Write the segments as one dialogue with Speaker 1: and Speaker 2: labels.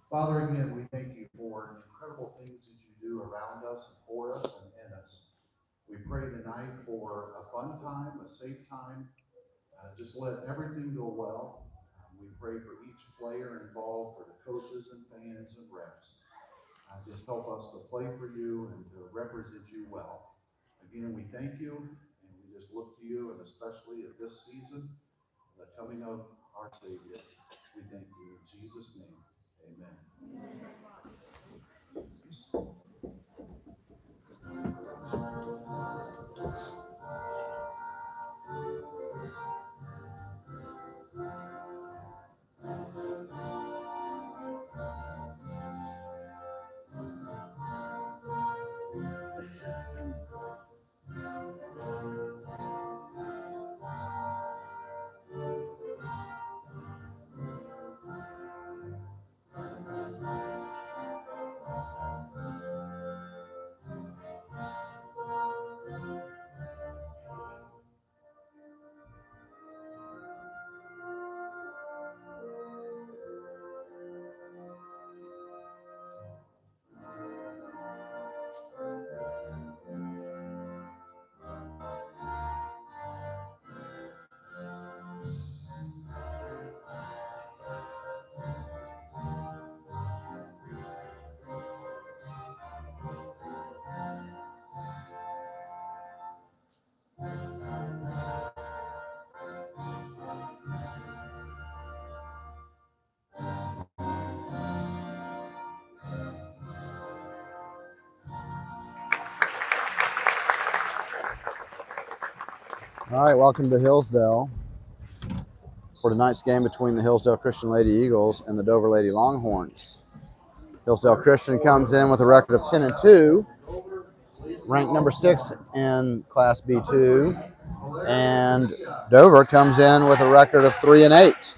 Speaker 1: Father, again, we thank you for incredible things that you do around us, and for us, and in us. We pray tonight for a fun time, a safe time. Just let everything go well. We pray for each player involved, for the coaches and fans and refs. Just help us to play for you and to represent you well. Again, we thank you, and we just look to you, and especially at this season, the coming of our Savior. We thank you in Jesus' name. Amen.
Speaker 2: All right, welcome to Hillsdale for tonight's game between the Hillsdale Christian Lady Eagles and the Dover Lady Longhorns. Hillsdale Christian comes in with a record of 10-2, ranked number 6 in Class B2, and Dover comes in with a record of 3-8.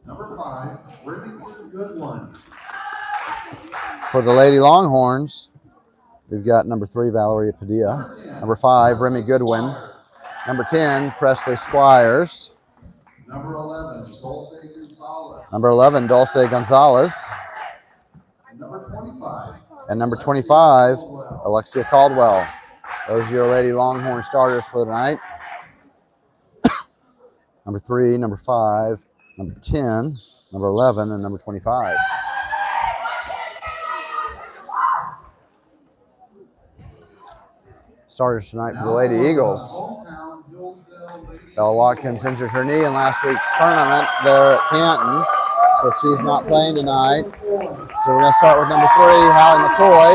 Speaker 1: Number 5, Remy Goodwin.
Speaker 2: For the Lady Longhorns, we've got number 3, Valeria Padilla. Number 5, Remy Goodwin. Number 10, Presley Squires.
Speaker 1: Number 11, Dulce Gonzalez.
Speaker 2: Number 11, Dulce Gonzalez.
Speaker 1: Number 25.
Speaker 2: And number 25, Alexia Caldwell. Those are your Lady Longhorn starters for the night. Number 3, number 5, number 10, number 11, and number 25. Starters tonight for the Lady Eagles. Bella Watkins injured her knee in last week's tournament there at Canton, so she's not playing tonight. So we're going to start with number 3, Hallie McCoy.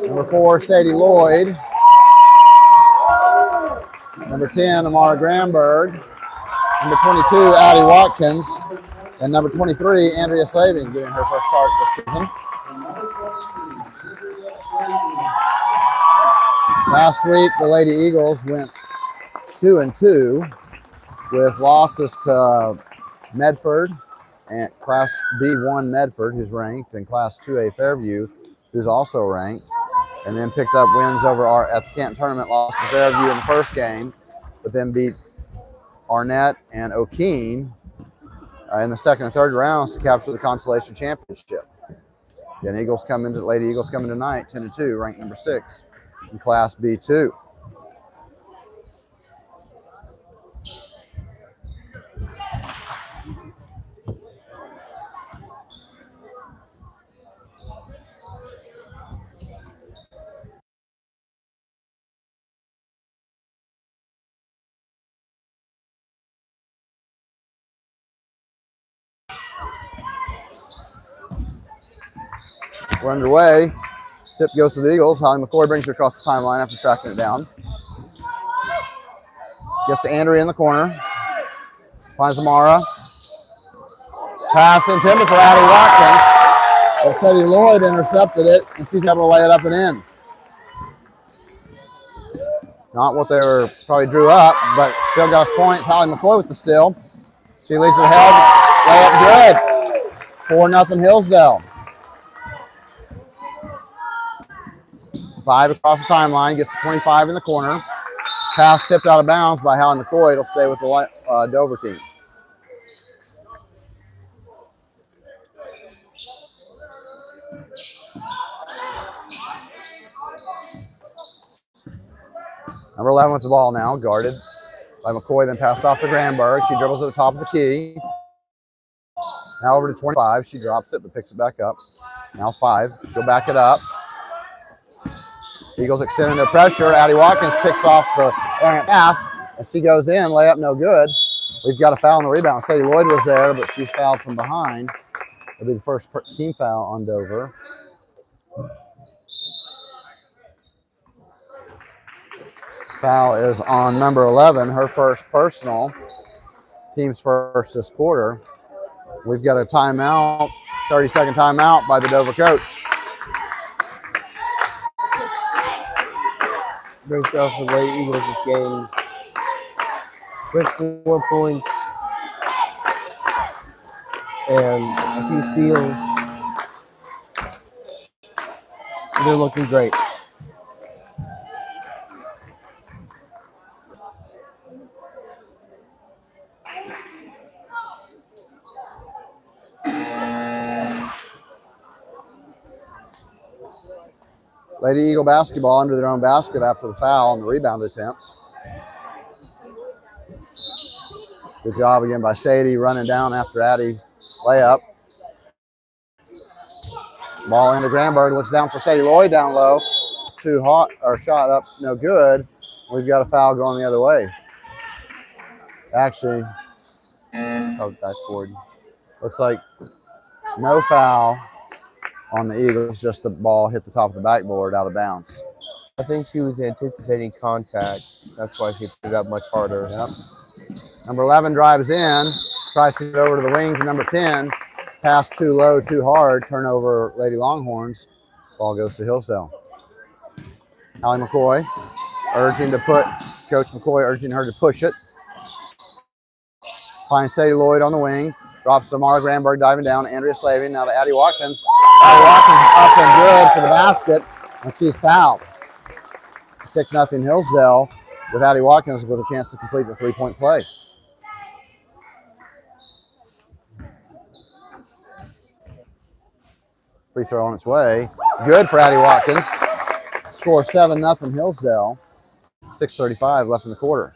Speaker 2: Number 4, Sadie Lloyd. Number 10, Amara Gramberg. Number 22, Addie Watkins. And number 23, Andrea Slaving, getting her first start this season. Last week, the Lady Eagles went 2-2 with losses to Medford and Class B1 Medford, who's ranked, and Class 2A Fairview, who's also ranked, and then picked up wins over at the Canton tournament, lost to Fairview in the first game, but then beat Arnett and O'Keene in the second and third rounds to capture the consolation championship. Again, Lady Eagles coming tonight, 10-2, ranked number 6 in Class B2. We're underway. Tip goes to the Eagles. Holly McCoy brings her across the timeline after tracking it down. Gets to Andrea in the corner. Finds Amara. Pass intended for Addie Watkins. But Sadie Lloyd intercepted it, and she's able to lay it up and in. Not what they were probably drew up, but still got us points. Holly McCoy with the steal. She leads it held. Lay up good. 4-0 Hillsdale. 5 across the timeline, gets to 25 in the corner. Pass tipped out of bounds by Hallie McCoy. It'll stay with the Dover team. Number 11 with the ball now, guarded by McCoy, then passed off to Granberg. She dribbles at the top of the key. Now over to 25. She drops it, but picks it back up. Now 5. She'll back it up. Eagles extending their pressure. Addie Watkins picks off the pass, and she goes in. Layup no good. We've got a foul on the rebound. Sadie Lloyd was there, but she's fouled from behind. It'll be the first team foul on Dover. Foul is on number 11, her first personal. Team's first this quarter. We've got a timeout, 30-second timeout by the Dover coach.
Speaker 3: Great stuff for the Lady Eagles this game. Quick 4 points and a few steals. They're looking great.
Speaker 2: Lady Eagle basketball under their own basket after the foul on the rebound attempt. Good job again by Sadie running down after Addie's layup. Ball into Granberg, looks down for Sadie Lloyd down low. It's too hot, or shot up, no good. We've got a foul going the other way. Actually,
Speaker 3: Backboard.
Speaker 2: looks like no foul on the Eagles, just the ball hit the top of the backboard out of bounds.
Speaker 3: I think she was anticipating contact. That's why she put it up much harder.
Speaker 2: Yep. Number 11 drives in, tries to get over to the wing to number 10. Pass too low, too hard. Turnover, Lady Longhorns. Ball goes to Hillsdale. Hallie McCoy Coach McCoy urging her to push it. Finds Sadie Lloyd on the wing. Drops to Mara Granberg diving down. Andrea Slaving now to Addie Watkins. Addie Watkins up and good for the basket, and she's fouled. 6-0 Hillsdale with Addie Watkins with a chance to complete the three-point play. Free throw on its way. Good for Addie Watkins. Score 7-0 Hillsdale. 6:35 left in the quarter.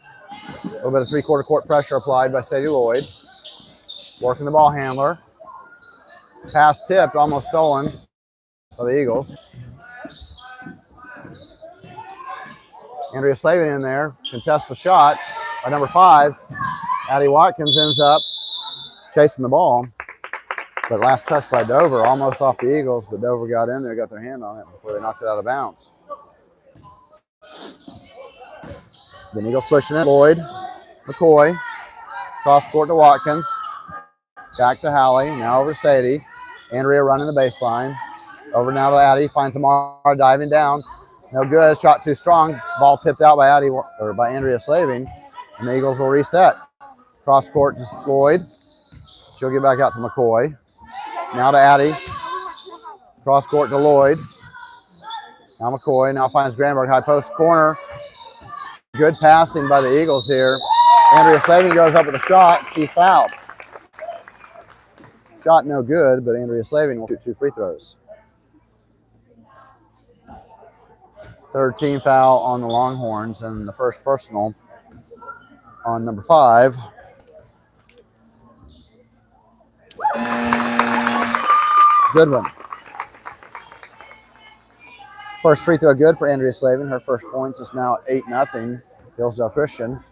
Speaker 2: A little bit of three-quarter court pressure applied by Sadie Lloyd. Working the ball handler. Pass tipped, almost stolen by the Eagles. Andrea Slavin in there, contests the shot by number 5. Addie Watkins ends up chasing the ball. But last touch by Dover, almost off the Eagles, but Dover got in there, got their hand on it before they knocked it out of bounds. The Eagles pushing it. Lloyd, McCoy, cross court to Watkins. Back to Hallie, now over to Sadie. Andrea running the baseline. Over now to Addie, finds Amara diving down. No good, shot too strong. Ball tipped out by by Andrea Slaving, and the Eagles will reset. Cross court to Lloyd. She'll get back out to McCoy. Now to Addie. Cross court to Lloyd. Now McCoy, now finds Granberg, high post corner. Good passing by the Eagles here. Andrea Slaving goes up with a shot. She's fouled. Shot no good, but Andrea Slaving will shoot 2 free throws. Third team foul on the Longhorns, and the first personal on number 5. Good one. First free throw good for Andrea Slavin. Her first points is now 8-0 Hillsdale Christian.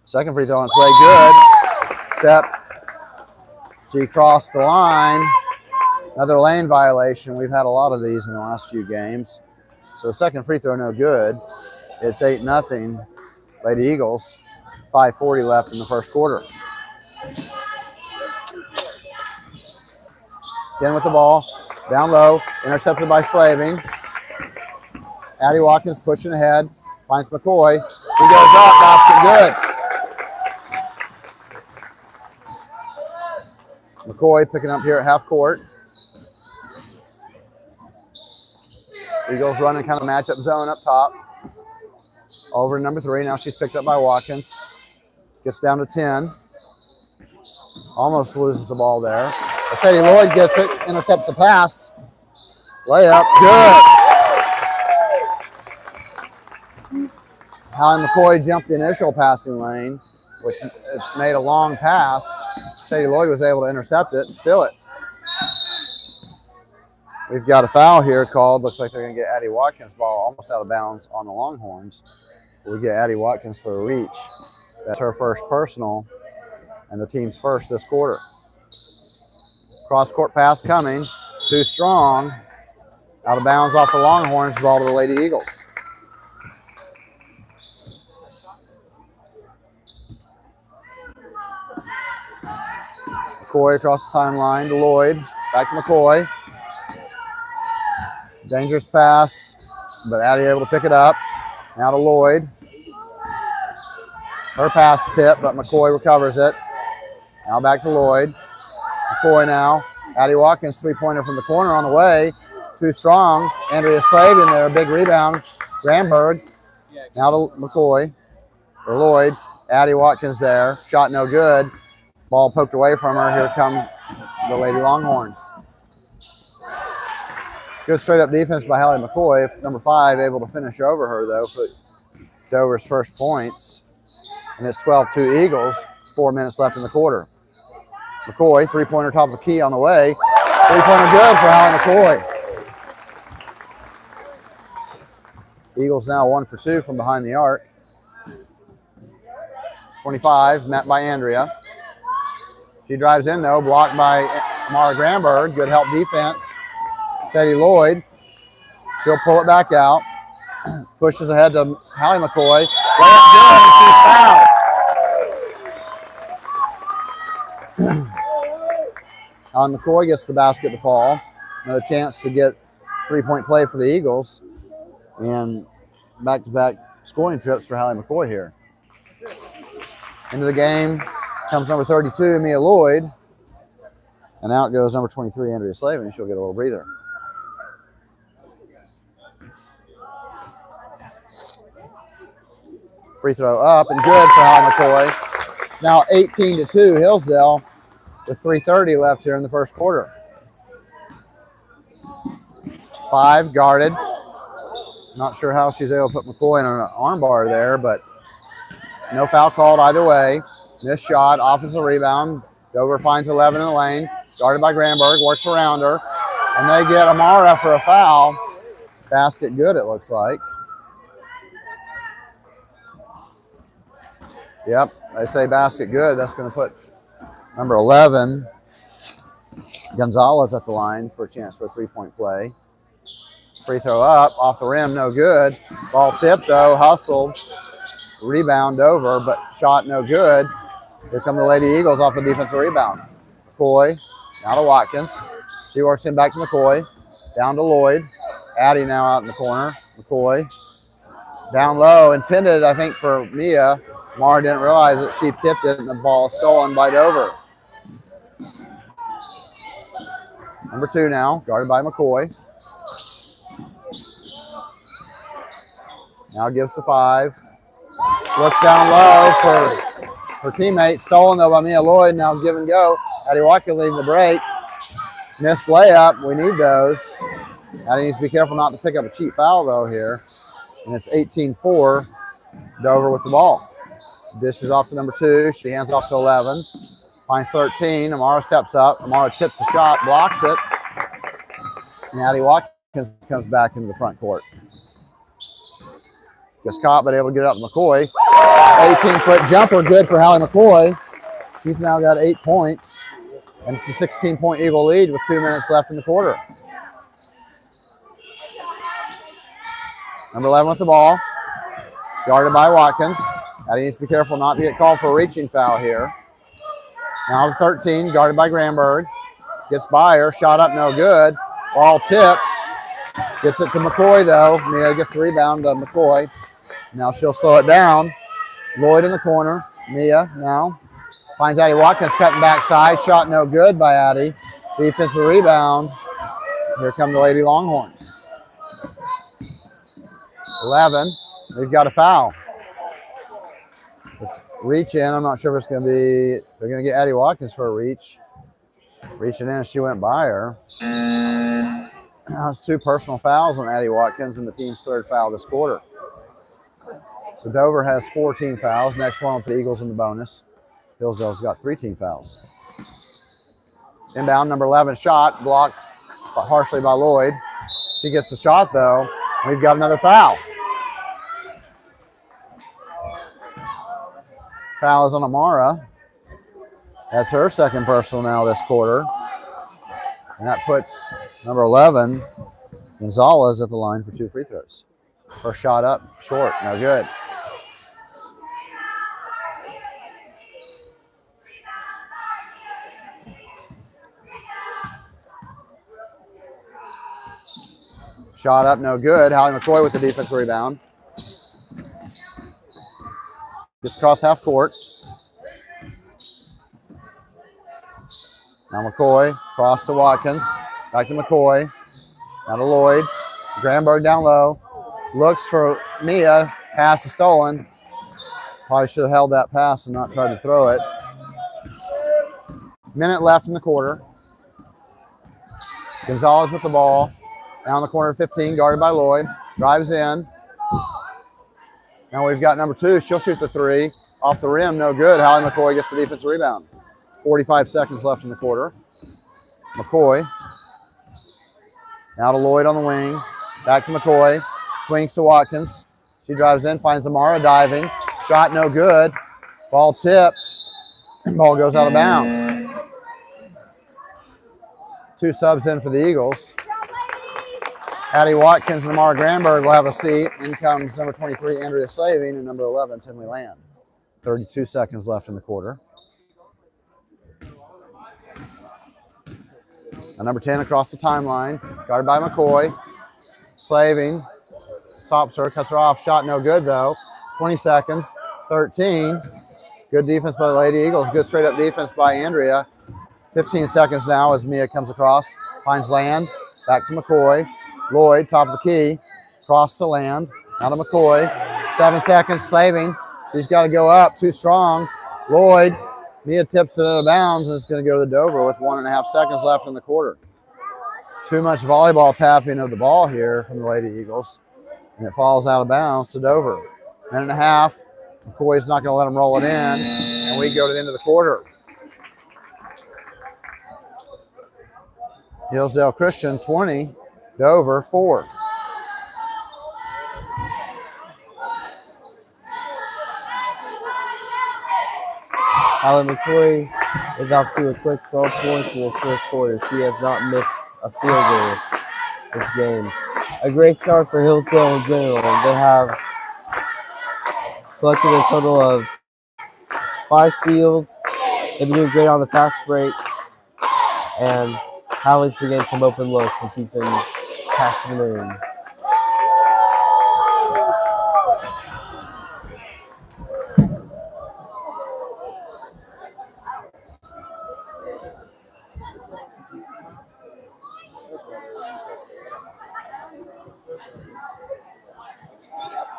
Speaker 2: Second free throw on its way, good. Except she crossed the line. Another lane violation. We've had a lot of these in the last few games. So second free throw no good. It's 8-0 Lady Eagles. 5:40 left in the first quarter. Ken with the ball. Down low. Intercepted by Slaving. Addie Watkins pushing ahead. Finds McCoy. She goes up. Basket good. McCoy picking up here at half court. Eagles running kind of matchup zone up top. Over to number 3. Now she's picked up by Watkins. Gets down to 10. Almost loses the ball there. Sadie Lloyd gets it, intercepts the pass. Layup, good. Hallie McCoy jumped the initial passing lane, which made a long pass. Sadie Lloyd was able to intercept it and steal it. We've got a foul here called. Looks like they're going to get Addie Watkins' ball almost out of bounds on the Longhorns. We get Addie Watkins for a reach. That's her first personal and the team's first this quarter. Cross-court pass coming. Too strong. Out of bounds off the Longhorns. Ball to the Lady Eagles. McCoy across the timeline to Lloyd. Back to McCoy. Dangerous pass, but Addie able to pick it up. Now to Lloyd. Her pass tip, but McCoy recovers it. Now back to Lloyd. McCoy now. Addie Watkins, 3-pointer from the corner on the way. Too strong. Andrea Slade in there, big rebound. Granberg. Now to McCoy, or Lloyd. Addie Watkins there. Shot no good. Ball poked away from her. Here come the Lady Longhorns. Good straight-up defense by Hallie McCoy. Number 5 able to finish over her, though, for Dover's first points. And it's 12-2 Eagles. 4 minutes left in the quarter. McCoy, 3-pointer top of the key on the way. 3-pointer good for Hallie McCoy. Eagles now 1 for 2 from behind the arc. 25, met by Andrea. She drives in, though, blocked by Mara Granberg. Good help defense. Sadie Lloyd. She'll pull it back out. Pushes ahead to Hallie McCoy. Layup good, and she's fouled. Hallie McCoy gets the basket to fall. Another chance to get 3-point play for the Eagles. And back-to-back scoring trips for Hallie McCoy here. Into the game comes number 32, Mia Lloyd. And out goes number 23, Andrea Slavin. She'll get a little breather. Free throw up and good for Hallie McCoy. It's now 18-2 Hillsdale with 3:30 left here in the first quarter. 5 guarded. Not sure how she's able to put McCoy in an armbar there, but no foul called either way. Missed shot, offensive rebound. Dover finds 11 in the lane. Guarded by Granberg, works around her. And they get Amara for a foul. Basket good, it looks like. Yep, they say basket good. That's going to put number 11, Gonzalez, at the line for a chance for a 3-point play. Free throw up, off the rim, no good. Ball tipped, though, hustled. Rebound over, but shot no good. Here come the Lady Eagles off the defensive rebound. McCoy, now to Watkins. She works in back to McCoy. Down to Lloyd. Addie now out in the corner. McCoy. Down low, intended, I think, for Mia. Mara didn't realize that she tipped it and the ball stolen by Dover. Number 2 now, guarded by McCoy. Now gives to 5. Looks down low for her teammate. Stolen, though, by Mia Lloyd. Now give and go. Addie Watkins leading the break. Missed layup. We need those. Addie needs to be careful not to pick up a cheap foul, though, here. And it's 18-4. Dover with the ball. Dishes off to number 2. She hands off to 11. Finds 13. Amara steps up. Amara tips the shot, blocks it. And Addie Watkins comes back into the front court. Gets caught, but able to get it up to McCoy. 18-foot jumper, good for Hallie McCoy. She's now got 8 points. And it's a 16-point Eagle lead with 2 minutes left in the quarter. Number 11 with the ball. Guarded by Watkins. Addie needs to be careful not to get called for a reaching foul here. Now to 13, guarded by Granberg. Gets by her, shot up, no good. Ball tipped. Gets it to McCoy, though. Mia gets the rebound to McCoy. Now she'll slow it down. Lloyd in the corner. Mia now finds Addie Watkins cutting backside. Shot no good by Addie. Defensive rebound. Here come the Lady Longhorns. 11. We've got a foul. It's reach in. I'm not sure if it's going to be, they're going to get Addie Watkins for a reach. Reaching in, she went by her. That's 2 personal fouls on Addie Watkins and the team's 3rd foul this quarter. So Dover has 4 team fouls. Next one with the Eagles in the bonus. Hillsdale's got 3 team fouls. Inbound, number 11 shot, blocked harshly by Lloyd. She gets the shot though. We've got another foul. Foul is on Amara. That's her 2nd personal now this quarter. And that puts number 11, Gonzalez, at the line for 2 free throws. First shot up, short, no good. Shot up, no good. Hallie McCoy with the defensive rebound. Gets across half court. Now McCoy, cross to Watkins. Back to McCoy. Now to Lloyd. Granberg down low. Looks for Mia. Pass is stolen. Probably should have held that pass and not tried to throw it. Minute left in the quarter. Gonzalez with the ball. Down the corner, 15, guarded by Lloyd. Drives in. Now we've got number 2. She'll shoot the 3. Off the rim, no good. Hallie McCoy gets the defensive rebound. 45 seconds left in the quarter. McCoy. Now to Lloyd on the wing. Back to McCoy. Swings to Watkins. She drives in, finds Amara diving. Shot no good. Ball tipped. Ball goes out of bounds. 2 subs in for the Eagles. Addie Watkins and Amara Granberg will have a seat. In comes number 23, Andrea Slaving, and number 11, Tinley Land. 32 seconds left in the quarter. And number 10 across the timeline, guarded by McCoy. Slaving stops her, cuts her off. Shot no good though. 20 seconds, 13. Good defense by the Lady Eagles. Good straight up defense by Andrea. 15 seconds now as Mia comes across, finds Land. Back to McCoy. Lloyd, top of the key, cross to Land. Now to McCoy. 7 seconds, Slaving. She's got to go up, too strong. Lloyd. Mia tips it out of bounds and it's going to go to Dover with 1.5 seconds left in the quarter. Too much volleyball tapping of the ball here from the Lady Eagles. And it falls out of bounds to Dover. 1.5. McCoy's not going to let them roll it in. And we go to the end of the quarter. Hillsdale Christian 20, Dover 4.
Speaker 3: Hallie McCoy is off to a quick 12 points in this 1st quarter. She has not missed a field goal this game. A great start for Hillsdale in general. They have collected a total of 5 steals. They've been doing great on the fast break. And Hallie's been getting some open looks and she's been passing them in.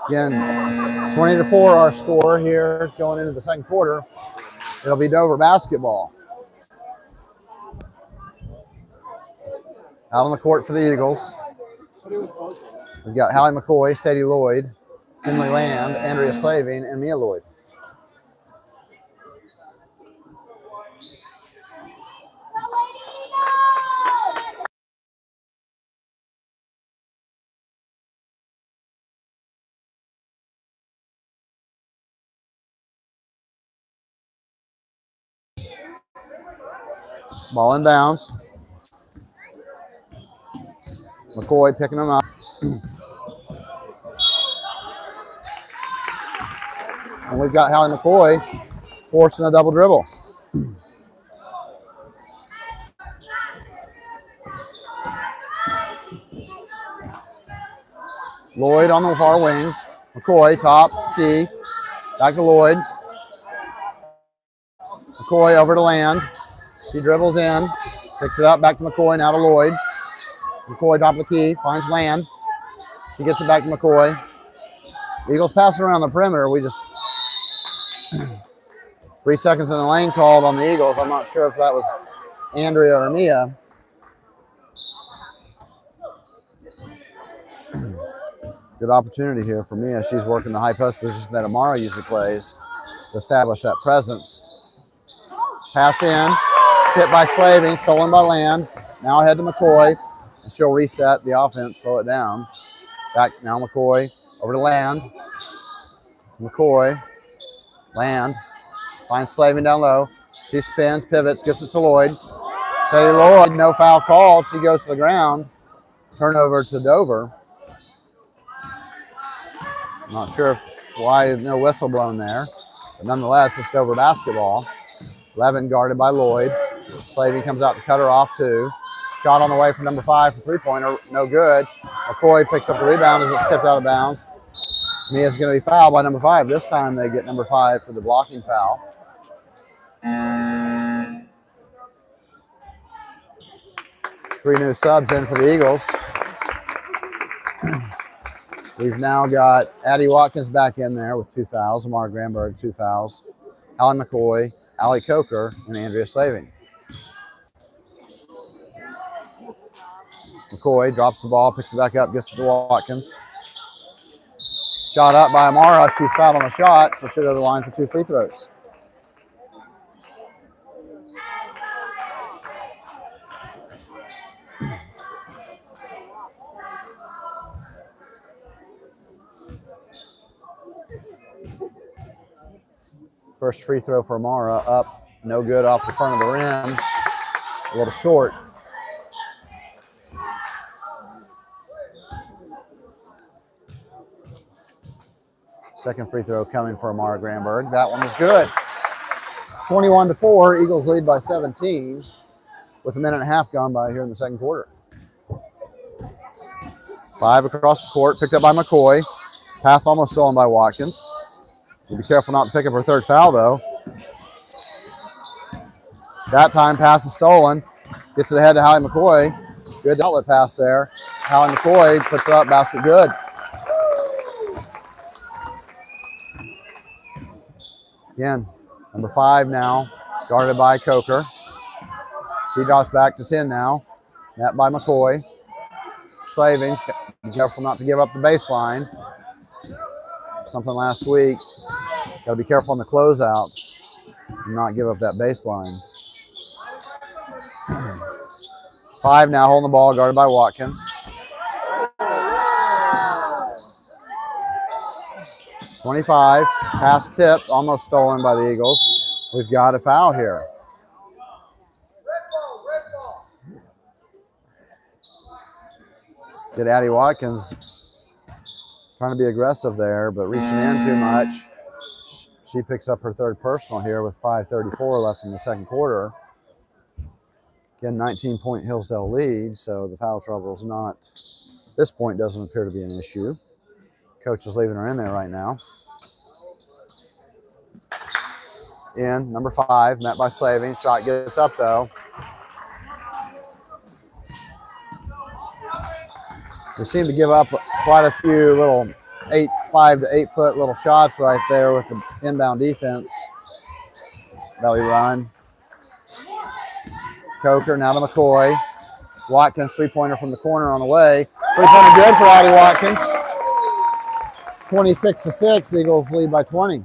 Speaker 2: Again, 20-4 our score here going into the 2nd quarter. It'll be Dover basketball. Out on the court for the Eagles. We've got Hallie McCoy, Sadie Lloyd, Finley Land, Andrea Slaving, and Mia Lloyd. Ball in bounds. McCoy picking them up. And we've got Hallie McCoy forcing a double dribble. Lloyd on the far wing. McCoy, top, key. Back to Lloyd. McCoy over to Land. She dribbles in, picks it up, back to McCoy, now to Lloyd. McCoy top of the key, finds Land. She gets it back to McCoy. Eagles passing around the perimeter. We just 3 seconds in the lane called on the Eagles. I'm not sure if that was Andrea or Mia. Good opportunity here for Mia. She's working the high post position that Amara usually plays to establish that presence. Pass in, hit by Slaving, stolen by Land. Now ahead to McCoy, and she'll reset the offense, slow it down. Back now McCoy, over to Land. McCoy, Land, finds Slaving down low. She spins, pivots, gets it to Lloyd. Sadie Lloyd, no foul call. She goes to the ground. Turnover to Dover. Not sure why no whistle blown there, but nonetheless, it's Dover basketball. Levin guarded by Lloyd. Slaving comes out to cut her off too. Shot on the way from number 5 for three-pointer, no good. McCoy picks up the rebound as it's tipped out of bounds. Mia's going to be fouled by number 5. This time they get number 5 for the blocking foul. Three new subs in for the Eagles. We've now got Addie Watkins back in there with 2 fouls. Amara Granberg, 2 fouls. Allie McCoy, Allie Coker, and Andrea Slaving. McCoy drops the ball, picks it back up, gets it to Watkins. Shot up by Amara. She's fouled on the shot, so she'll go to the line for 2 free throws. First free throw for Amara, up, no good off the front of the rim. A little short. Second free throw coming for Amara Granberg. That one is good. 21-4, Eagles lead by 17 with a minute and a half gone by here in the second quarter. 5 across the court, picked up by McCoy. Pass almost stolen by Watkins. Be careful not to pick up her 3rd foul, though. That time, pass is stolen. Gets it ahead to Hallie McCoy. Good outlet pass there. Hallie McCoy puts it up, basket good. Again, number 5 now, guarded by Coker. She drops back to 10 now. Net by McCoy. Slaving, be careful not to give up the baseline. Something last week. Got to be careful on the closeouts and not give up that baseline. 5 now holding the ball, guarded by Watkins. 25, pass tipped, almost stolen by the Eagles. We've got a foul here. Get Addie Watkins trying to be aggressive there, but reaching in too much. She picks up her 3rd personal here with 5:34 left in the second quarter. Again, 19-point Hillsdale lead, so the foul trouble is not, at this point, doesn't appear to be an issue. Coach is leaving her in there right now. In, number 5, met by Slaving. Shot gets up, though. We seem to give up quite a few little 5 to 8 foot little shots right there with the inbound defense that we run. Coker now to McCoy. Watkins, 3-pointer from the corner on the way. 3-pointer good for Addie Watkins. 26-6, Eagles lead by 20.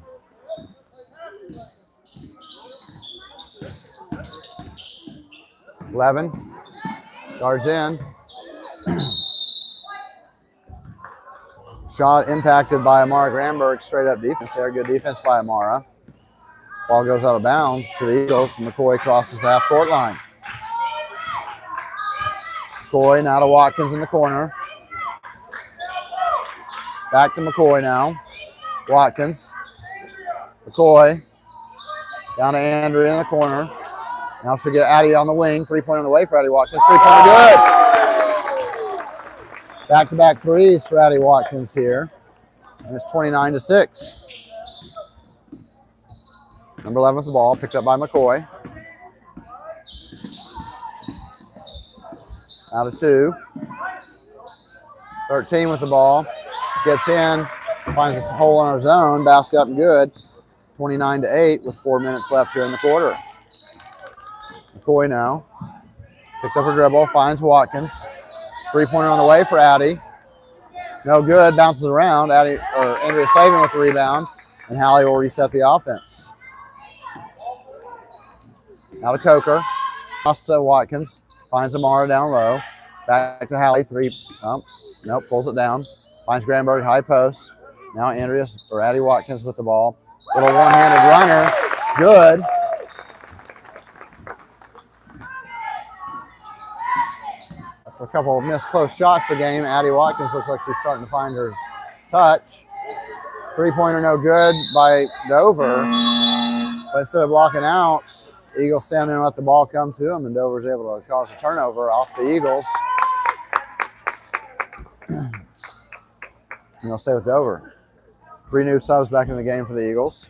Speaker 2: Levin guards in. Shot impacted by Amara Granberg. Straight up defense there. Good defense by Amara. Ball goes out of bounds to the Eagles. McCoy crosses the half-court line. McCoy now to Watkins in the corner. Back to McCoy now. Watkins. McCoy. Down to Andrea in the corner. Now she'll get Addie on the wing. 3-pointer on the way for Addie Watkins. 3-pointer good. Back-to-back threes for Addie Watkins here. And it's 29-6. Number 11 with the ball, picked up by McCoy. Out of 2. 13 with the ball. Gets in. finds this hole in our zone. Basket up and good. 29-8 with 4 minutes left here in the quarter. McCoy now picks up her dribble, finds Watkins. 3-pointer on the way for Addie. No good, bounces around. Andrea Slavin with the rebound, and Hallie will reset the offense. Now to Coker. Toss to Watkins. Finds Amara down low. Back to Hallie. Nope, pulls it down. Finds Granberg high post. Now Addie Watkins with the ball. Little one-handed runner. Good. After a couple of missed close shots the game, Addie Watkins looks like she's starting to find her touch. 3-pointer no good by Dover. But instead of blocking out, Eagles stand there and let the ball come to them, and Dover's able to cause a turnover off the Eagles. And they'll stay with Dover. 3 new subs back in the game for the Eagles.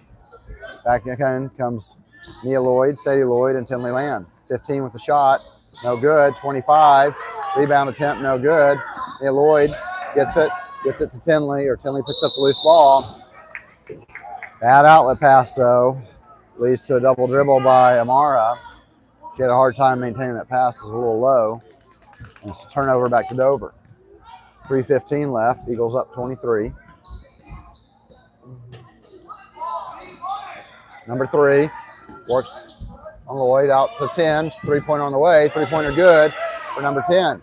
Speaker 2: Back again comes Nia Lloyd, Sadie Lloyd, and Tinley Land. 15 with the shot, no good. 25, rebound attempt, no good. Nia Lloyd gets it to Tinley, or Tinley picks up the loose ball. Bad outlet pass though. Leads to a double dribble by Amara. She had a hard time maintaining that pass. It was a little low. And it's a turnover back to Dover. 3:15 left. Eagles up 23. Number 3 works on Lloyd out to 10. 3-pointer on the way. 3-pointer good for number 10.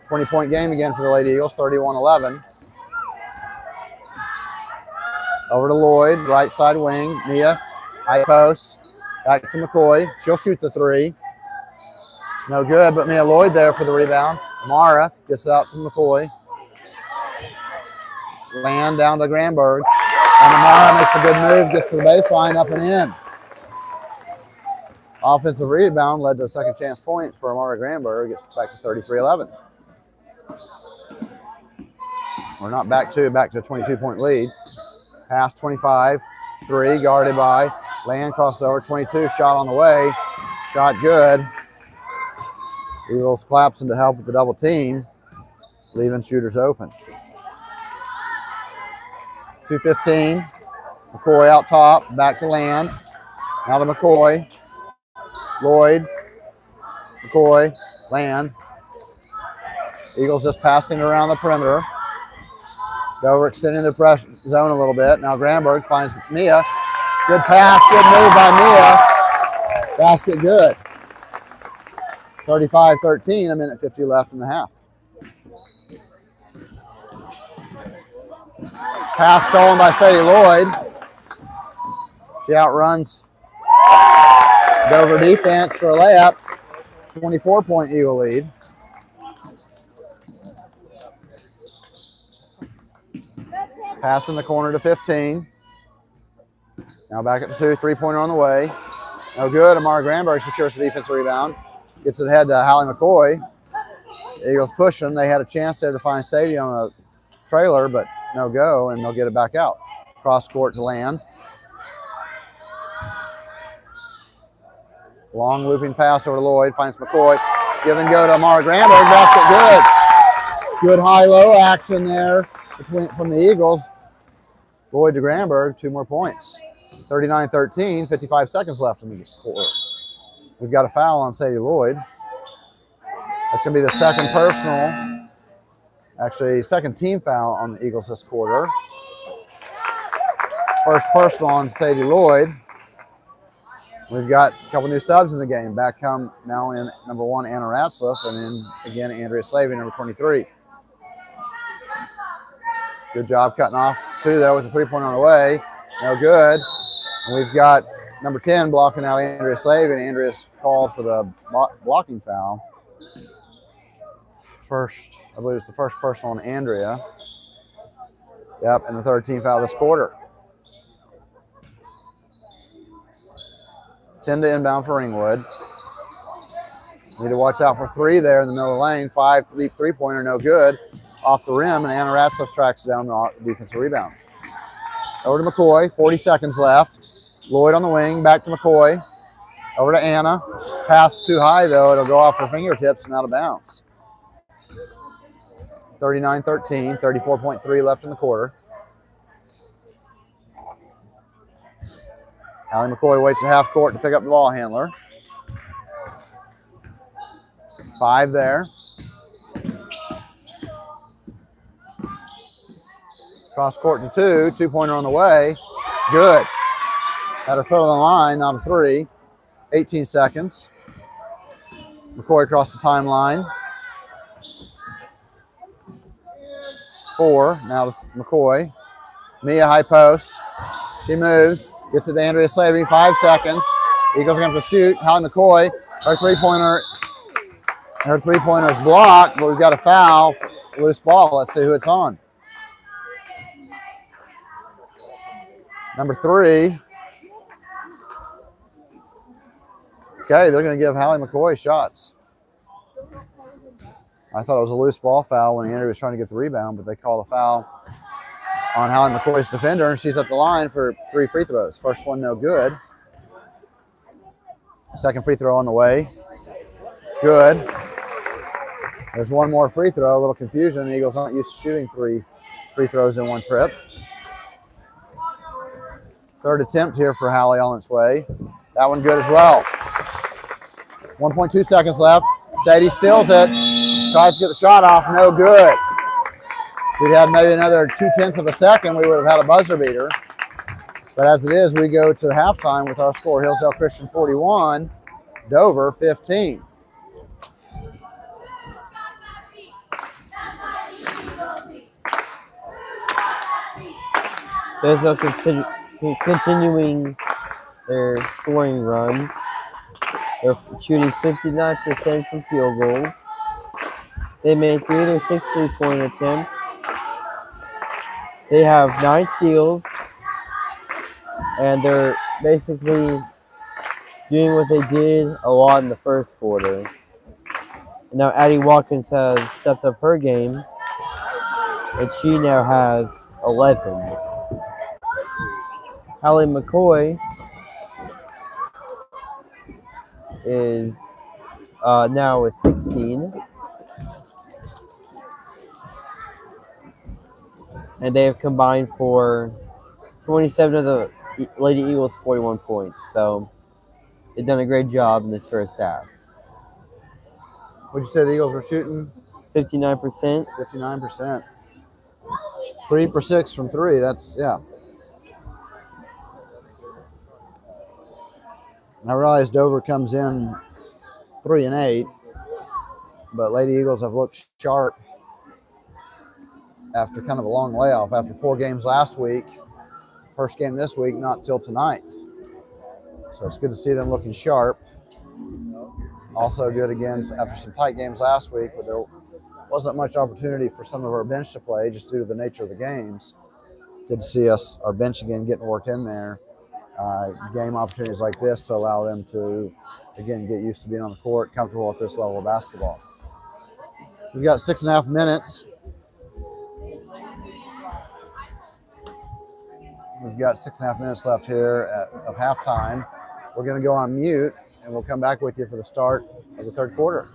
Speaker 2: 20-point game again for the Lady Eagles. 31-11. Over to Lloyd, right side wing. Mia, high post. Back to McCoy. She'll shoot the 3. No good, but Mia Lloyd there for the rebound. Amara gets it out from McCoy. Land down to Granberg. And Amara makes a good move, gets to the baseline, up and in. Offensive rebound led to a second chance point for Amara Granberg. Gets back to 33-11. We're not back to a 22-point lead. Pass 25, 3, guarded by Land, crosses over, 22, shot on the way. Shot good. Eagles collapsing to help with the double team, leaving shooters open. 2:15, McCoy out top, back to Land. Now to McCoy, Lloyd, McCoy, Land. Eagles just passing around the perimeter. Dover extending the pressure zone a little bit. Now Granberg finds Mia. Good pass, good move by Mia. Basket good. 35-13, 1:50 left in the half. Pass stolen by Sadie Lloyd. She outruns Dover defense for a layup. 24-point Eagle lead. Pass in the corner to 15. Now back at the 2, 3-pointer on the way. No good. Amara Granberg secures the defensive rebound. Gets it ahead to Hallie McCoy. Eagles pushing. They had a chance there to find Sadie on a trailer, but no go, and they'll get it back out. Cross court to Land. Long looping pass over to Lloyd. Finds McCoy. Give and go to Amara Granberg. Basket good. Good high-low action there from the Eagles. Lloyd to Granberg, 2 more points. 39-13, 55 seconds left in the quarter. We've got a foul on Sadie Lloyd. That's going to be the second personal, actually second team foul on the Eagles this quarter. First personal on Sadie Lloyd. We've got a couple new subs in the game. Back come now in number 1, Anna Ratzlaff, and then again Andrea Slavin, number 23. Good job cutting off 2 there with a 3-pointer on the way. No good. And we've got number 10 blocking out Andrea Slavin. Andrea's called for the blocking foul. First, I believe it's the first personal on Andrea. Yep, and the third team foul this quarter. 10 to inbound for Ringwood. Need to watch out for 3 there in the middle of the lane. 5, 3-pointer, no good. Off the rim, and Anna Ratzlaff tracks down the defensive rebound. Over to McCoy, 40 seconds left. Lloyd on the wing, back to McCoy. Over to Anna. Pass too high, though. It'll go off her fingertips and out of bounds. 39-13, 34.3 left in the quarter. Allie McCoy waits at half court to pick up the ball handler. 5 there. Cross court to 2. 2-pointer on the way. Good. Had her foot on the line, not a 3. 18 seconds. McCoy across the timeline. 4. Now to McCoy. Mia high post. She moves. Gets it to Andrea Slavy. 5 seconds. Eagles are going to shoot. Hallie McCoy. Her three-pointer. Her three-pointer is blocked, but we've got a foul. Loose ball. Let's see who it's on. Number 3. Okay, they're going to give Hallie McCoy shots. I thought it was a loose ball foul when Andrea was trying to get the rebound, but they called a foul on Hallie McCoy's defender, and she's at the line for 3 free throws. First one, no good. Second free throw on the way. Good. There's one more free throw. A little confusion. The Eagles aren't used to shooting 3 free throws in one trip. Third attempt here for Hallie on its way. That one good as well. 1.2 seconds left. Sadie steals it. Tries to get the shot off. No good. If we'd had maybe another 0.2 of a second, we would have had a buzzer beater. But as it is, we go to the halftime with our score: Hillsdale Christian 41, Dover 15.
Speaker 3: Hillsdale continuing their scoring runs. They're shooting 59% from field goals. They made 3 of their 6 3-point attempts. They have 9 steals, and they're basically doing what they did a lot in the first quarter. And now Addie Watkins has stepped up her game, and she now has 11. Hallie McCoy is now with 16. And they have combined for 27 of the Lady Eagles' 41 points. So they've done a great job in this first half.
Speaker 2: Would you say the Eagles were shooting?
Speaker 3: 59%.
Speaker 2: 59%. 3 for 6 from 3. That's, yeah. I realize Dover comes in 3 and 8, but Lady Eagles have looked sharp after kind of a long layoff. After 4 games last week, first game this week, not till tonight. So it's good to see them looking sharp. Also good again after some tight games last week, but there wasn't much opportunity for some of our bench to play just due to the nature of the games. Good to see our bench again getting worked in there. Game opportunities like this to allow them to, again, get used to being on the court, comfortable at this level of basketball. We've got 6.5 minutes. We've got 6.5 minutes left here of halftime. We're going to go on mute, and we'll come back with you for the start of the third quarter.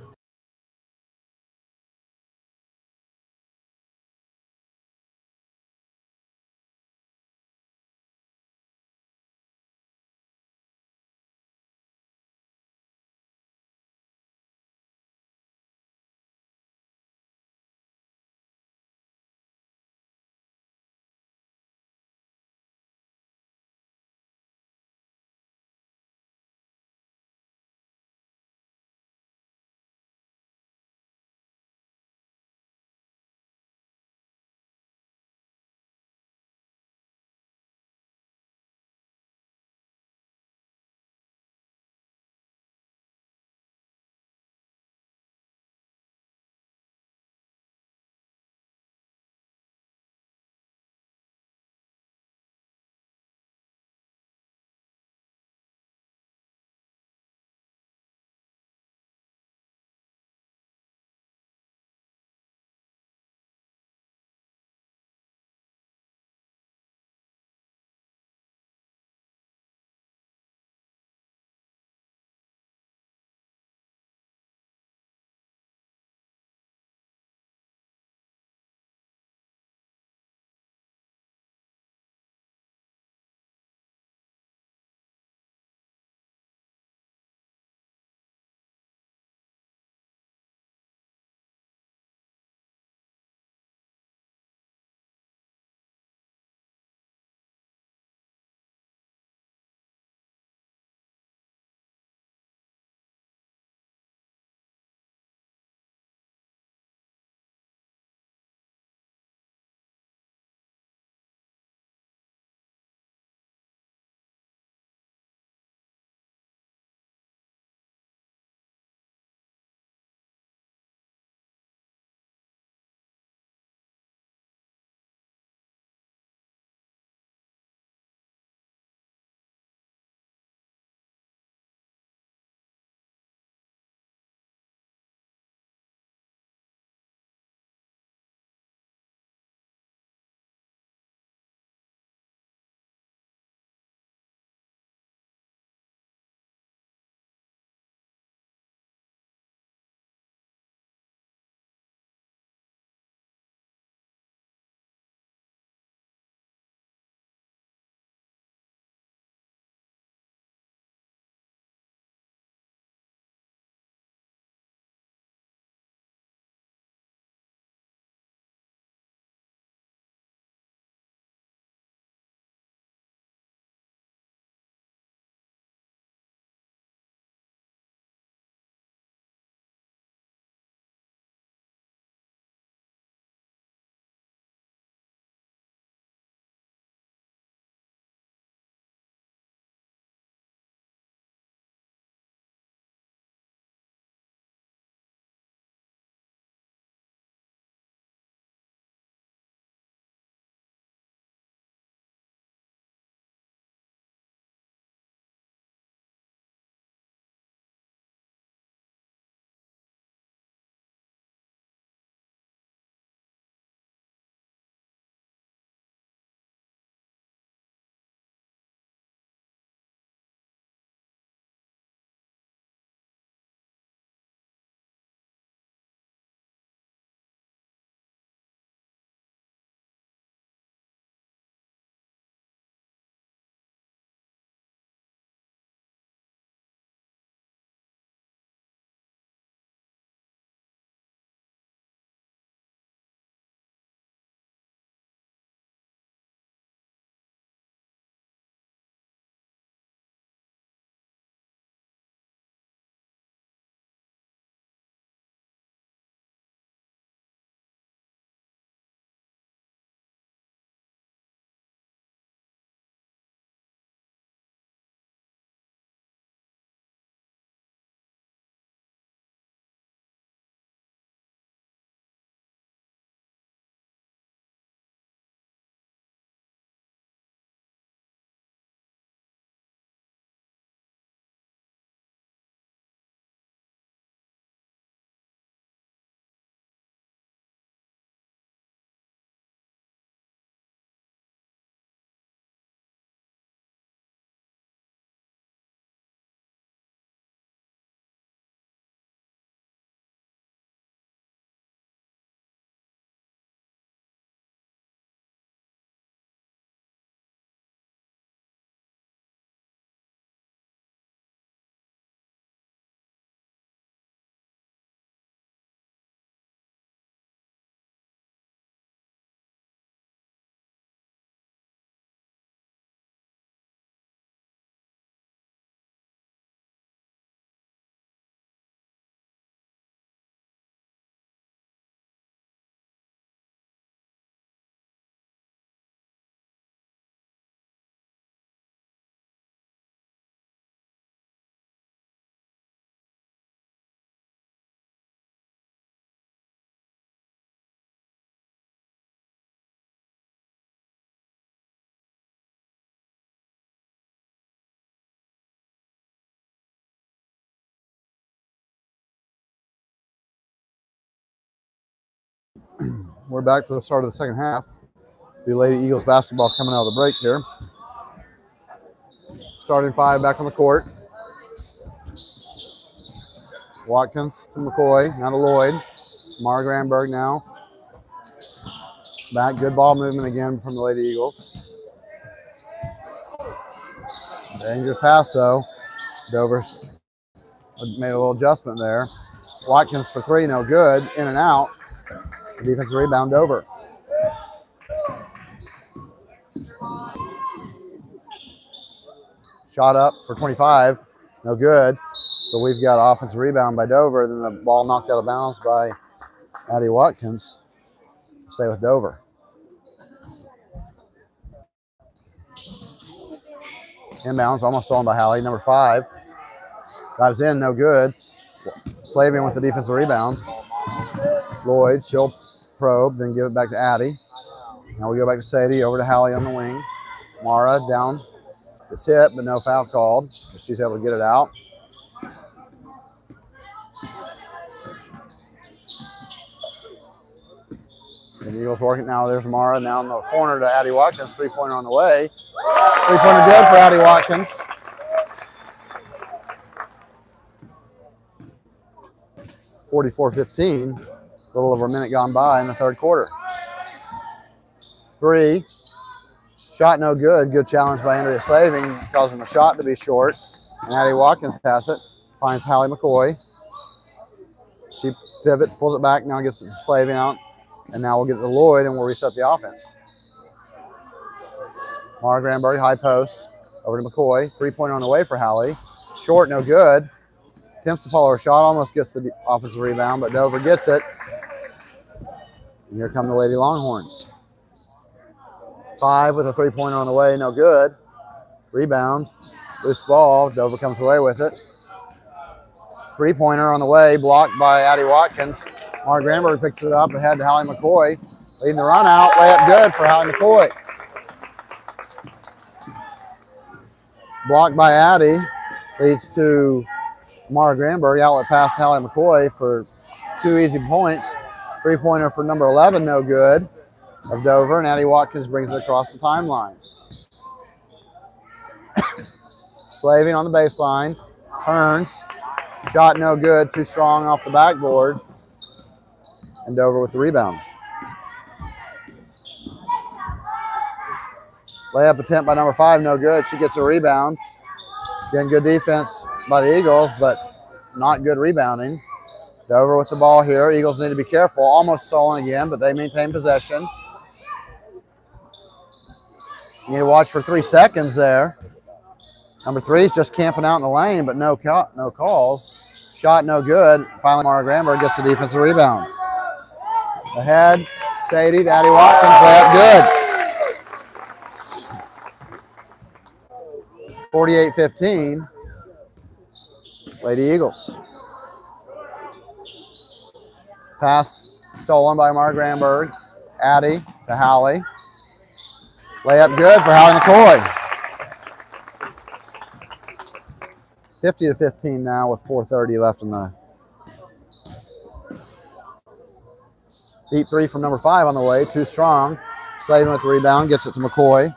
Speaker 2: We're back for the start of the second half. The Lady Eagles basketball coming out of the break here. Starting five back on the court. Watkins to McCoy, now to Lloyd. Mara Granberg now. Back, good ball movement again from the Lady Eagles. Dangerous pass though. Dover's made a little adjustment there. Watkins for three, no good. In and out. The defensive rebound over. Shot up for 25, no good. But we've got offensive rebound by Dover. Then the ball knocked out of bounds by Addie Watkins. Stay with Dover. Inbounds, almost stolen by Hallie, number 5. Drives in, no good. Slavin with the defensive rebound. Lloyd, she'll probe, then give it back to Addie. Now we go back to Sadie, over to Hallie on the wing. Mara down. It's hit, but no foul called. She's able to get it out. The Eagles working now. There's Mara now in the corner to Addie Watkins. Three-pointer on the way. Three-pointer good for Addie Watkins. (44-15). A little over a minute gone by in the third quarter. Three. Shot no good. Good challenge by Andrea Slaving, causing the shot to be short. And Addie Watkins has it. Finds Hallie McCoy. She pivots, pulls it back. Now gets it to Slaving out. And now we'll get it to Lloyd and we'll reset the offense. Mara Granberg, high post. Over to McCoy. Three-pointer on the way for Hallie. Short, no good. Attempts to follow her shot. Almost gets the offensive rebound, but Dover gets it. And here come the Lady Longhorns. 5 with a three-pointer on the way, no good. Rebound, loose ball. Dover comes away with it. Three-pointer on the way, blocked by Addie Watkins. Mara Granberg picks it up ahead to Hallie McCoy. Leading the run out, layup good for Hallie McCoy. Blocked by Addie, leads to Mara Granberg. Outlet pass to Hallie McCoy for 2 easy points. Three-pointer for number 11, no good, of Dover, and Addie Watkins brings it across the timeline. Slaving on the baseline, turns, shot no good, too strong off the backboard, and Dover with the rebound. Layup attempt by number 5, no good. She gets a rebound. Again, good defense by the Eagles, but not good rebounding. Dover with the ball here. Eagles need to be careful. Almost stolen again, but they maintain possession. You need to watch for 3 seconds there. Number 3 is just camping out in the lane, but no calls. Shot no good. Finally, Mara Granberg gets the defensive rebound. Ahead, Sadie to Addie Watkins, layup good. 48-15, Lady Eagles. Pass stolen by Mara Granberg. Addie to Hallie. Layup good for Hallie McCoy. 50-15 now with 4:30 left in the. Deep 3 from number 5 on the way, too strong. Slavin with the rebound, gets it to McCoy.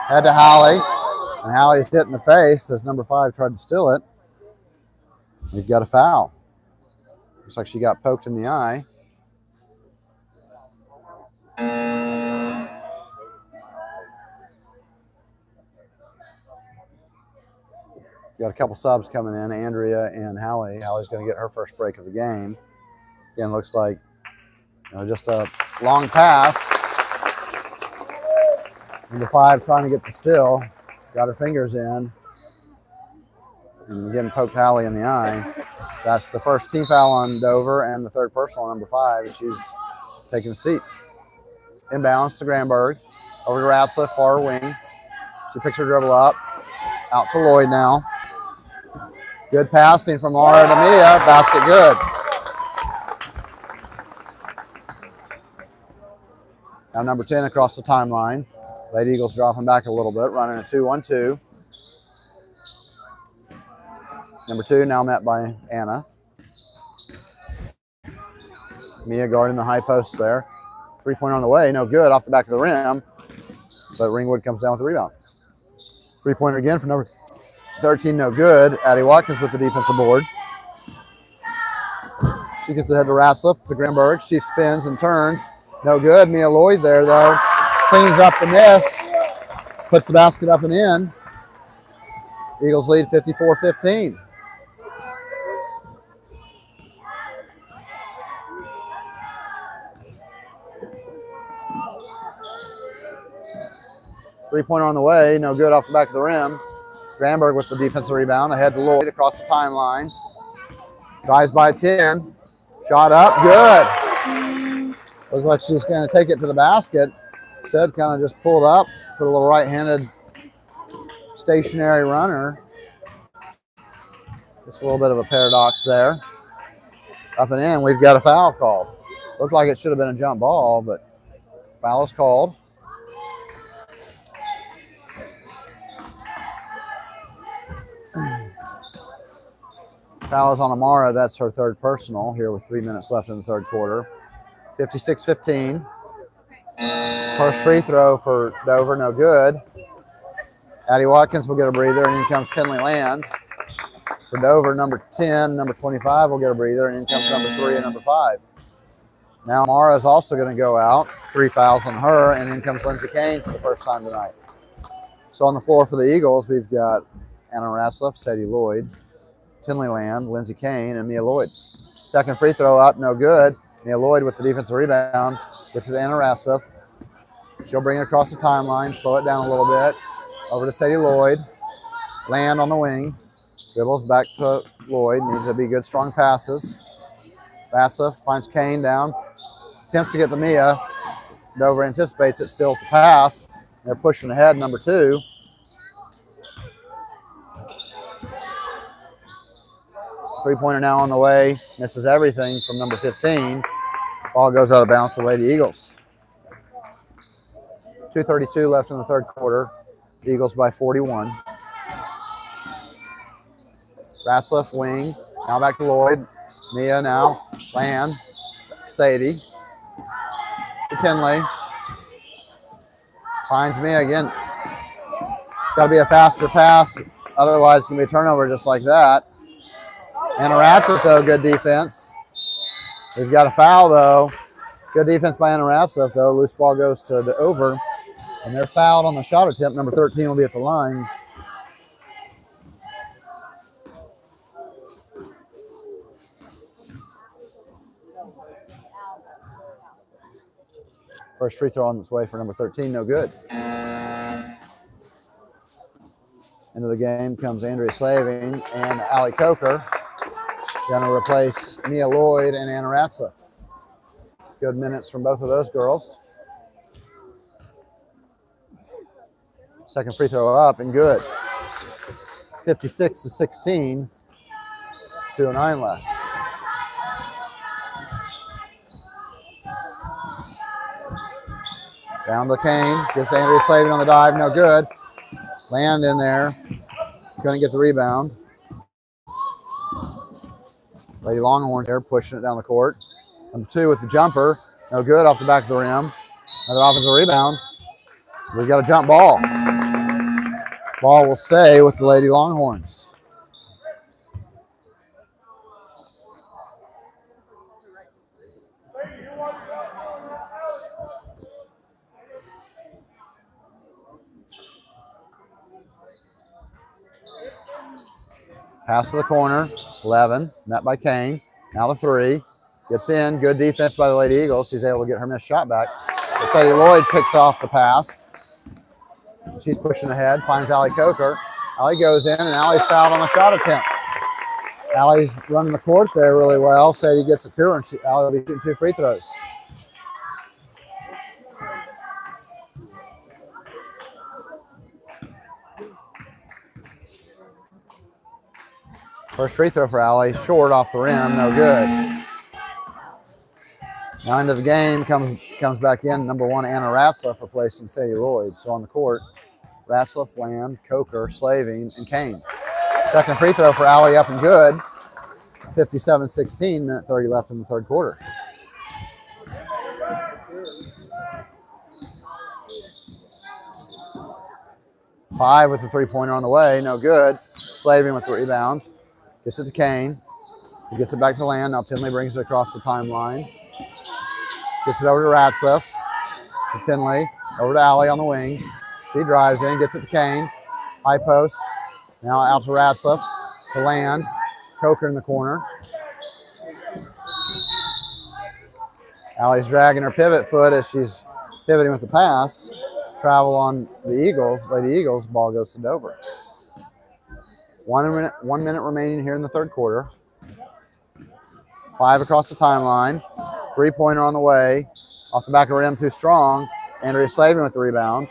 Speaker 2: Head to Hallie. And Hallie's hit in the face as number 5 tried to steal it. We've got a foul. Looks like she got poked in the eye. Got a couple subs coming in, Andrea and Hallie. Hallie's going to get her first break of the game. Again, looks like just a long pass. Number 5 trying to get the steal. Got her fingers in. And again, poked Hallie in the eye. That's the first team foul on Dover and the third personal on number 5. And she's taking a seat. Inbounds to Granberg. Over to Ratzliff, far wing. She picks her dribble up. Out to Lloyd now. Good passing from Laura to Mia. Basket good. Now number 10 across the timeline. Lady Eagles dropping back a little bit, running a 2-1-2. Number 2 now met by Anna. Mia guarding the high post there. Three-pointer on the way, no good, off the back of the rim. But Ringwood comes down with the rebound. Three-pointer again for number 13, no good. Addie Watkins with the defensive board. She gets ahead to Rassliff, to Grimberg. She spins and turns. No good. Mia Lloyd there, though. Cleans up the miss. Puts the basket up and in. Eagles lead 54-15. Three-pointer on the way. No good off the back of the rim. Granberg with the defensive rebound. Ahead to Lloyd across the timeline. Drives by 10. Shot up. Good. Looks like she's going to take it to the basket. Said kind of just pulled up. Put a little right-handed stationary runner. Just a little bit of a paradox there. Up and in. We've got a foul called. Looked like it should have been a jump ball, but foul is called. Foul is on Amara. That's her third personal here with 3 minutes left in the third quarter. 56-15. First free throw for Dover, no good. Addie Watkins will get a breather, and in comes Tinley Land. For Dover, number 10, number 25 will get a breather, and in comes number 3 and number 5. Now Amara is also going to go out. 3 fouls on her, and in comes Lindsay Kane for the first time tonight. So on the floor for the Eagles, we've got Anna Rassliff, Sadie Lloyd, Tinley Land, Lindsay Kane, and Mia Lloyd. Second free throw up, no good. Mia Lloyd with the defensive rebound. Gets it to Anna Rassliff. She'll bring it across the timeline, slow it down a little bit. Over to Sadie Lloyd. Land on the wing. Dribbles back to Lloyd. Needs to be good, strong passes. Rassliff finds Kane down. Attempts to get to Mia. Dover anticipates it, steals the pass. They're pushing ahead, number 2. Three-pointer now on the way. Misses everything from number 15. Ball goes out of bounds to Lady Eagles. 2:32 left in the third quarter. Eagles by 41. Rassliff wing. Now back to Lloyd. Mia now. Land. Sadie. To Tinley. Finds Mia again. Got to be a faster pass. Otherwise, it's going to be a turnover just like that. Anna Rassliff, though, good defense. We've got a foul, though. Good defense by Anna Rassliff, though. Loose ball goes to Dover. And they're fouled on the shot attempt. Number 13 will be at the line. First free throw on its way for number 13, no good. Into the game comes Andrea Slaving and Allie Coker. Going to replace Mia Lloyd and Anna Rassliff. Good minutes from both of those girls. Second free throw up and good. 56-16. 2:09 left. Down to Kane. Gets Andrea Slaving on the dive. No good. Land in there. Couldn't get the rebound. Lady Longhorns here pushing it down the court. Number 2 with the jumper. No good off the back of the rim. Another offensive rebound. We've got a jump ball. Ball will stay with the Lady Longhorns. Pass to the corner, 11, met by Kane. Now the 3, gets in, good defense by the Lady Eagles. She's able to get her missed shot back. Sadie Lloyd picks off the pass. She's pushing ahead, finds Allie Coker. Allie goes in, and Allie's fouled on the shot attempt. Allie's running the court there really well. Sadie gets it to her, and Allie will be shooting 2 free throws. First free throw for Allie, short off the rim, no good. Now into the game comes back in, number 1, Anna Rassliff replacing Sadie Lloyd. So on the court, Rassliff, Land, Coker, Slaving, and Kane. Second free throw for Allie up and good. 57-16, minute 30 left in the third quarter. 5 with the three-pointer on the way, no good. Slaving with the rebound. Gets it to Kane. He gets it back to Land. Now Tinley brings it across the timeline. Gets it over to Ratzliff. To Tinley. Over to Allie on the wing. She drives in, gets it to Kane. High post. Now out to Ratzliff. To Land. Coker in the corner. Allie's dragging her pivot foot as she's pivoting with the pass. Travel on the Eagles, Lady Eagles. Ball goes to Dover. 1 minute remaining here in the third quarter. 5 across the timeline. Three-pointer on the way. Off the back of the rim, too strong. Andrea Slavin with the rebound.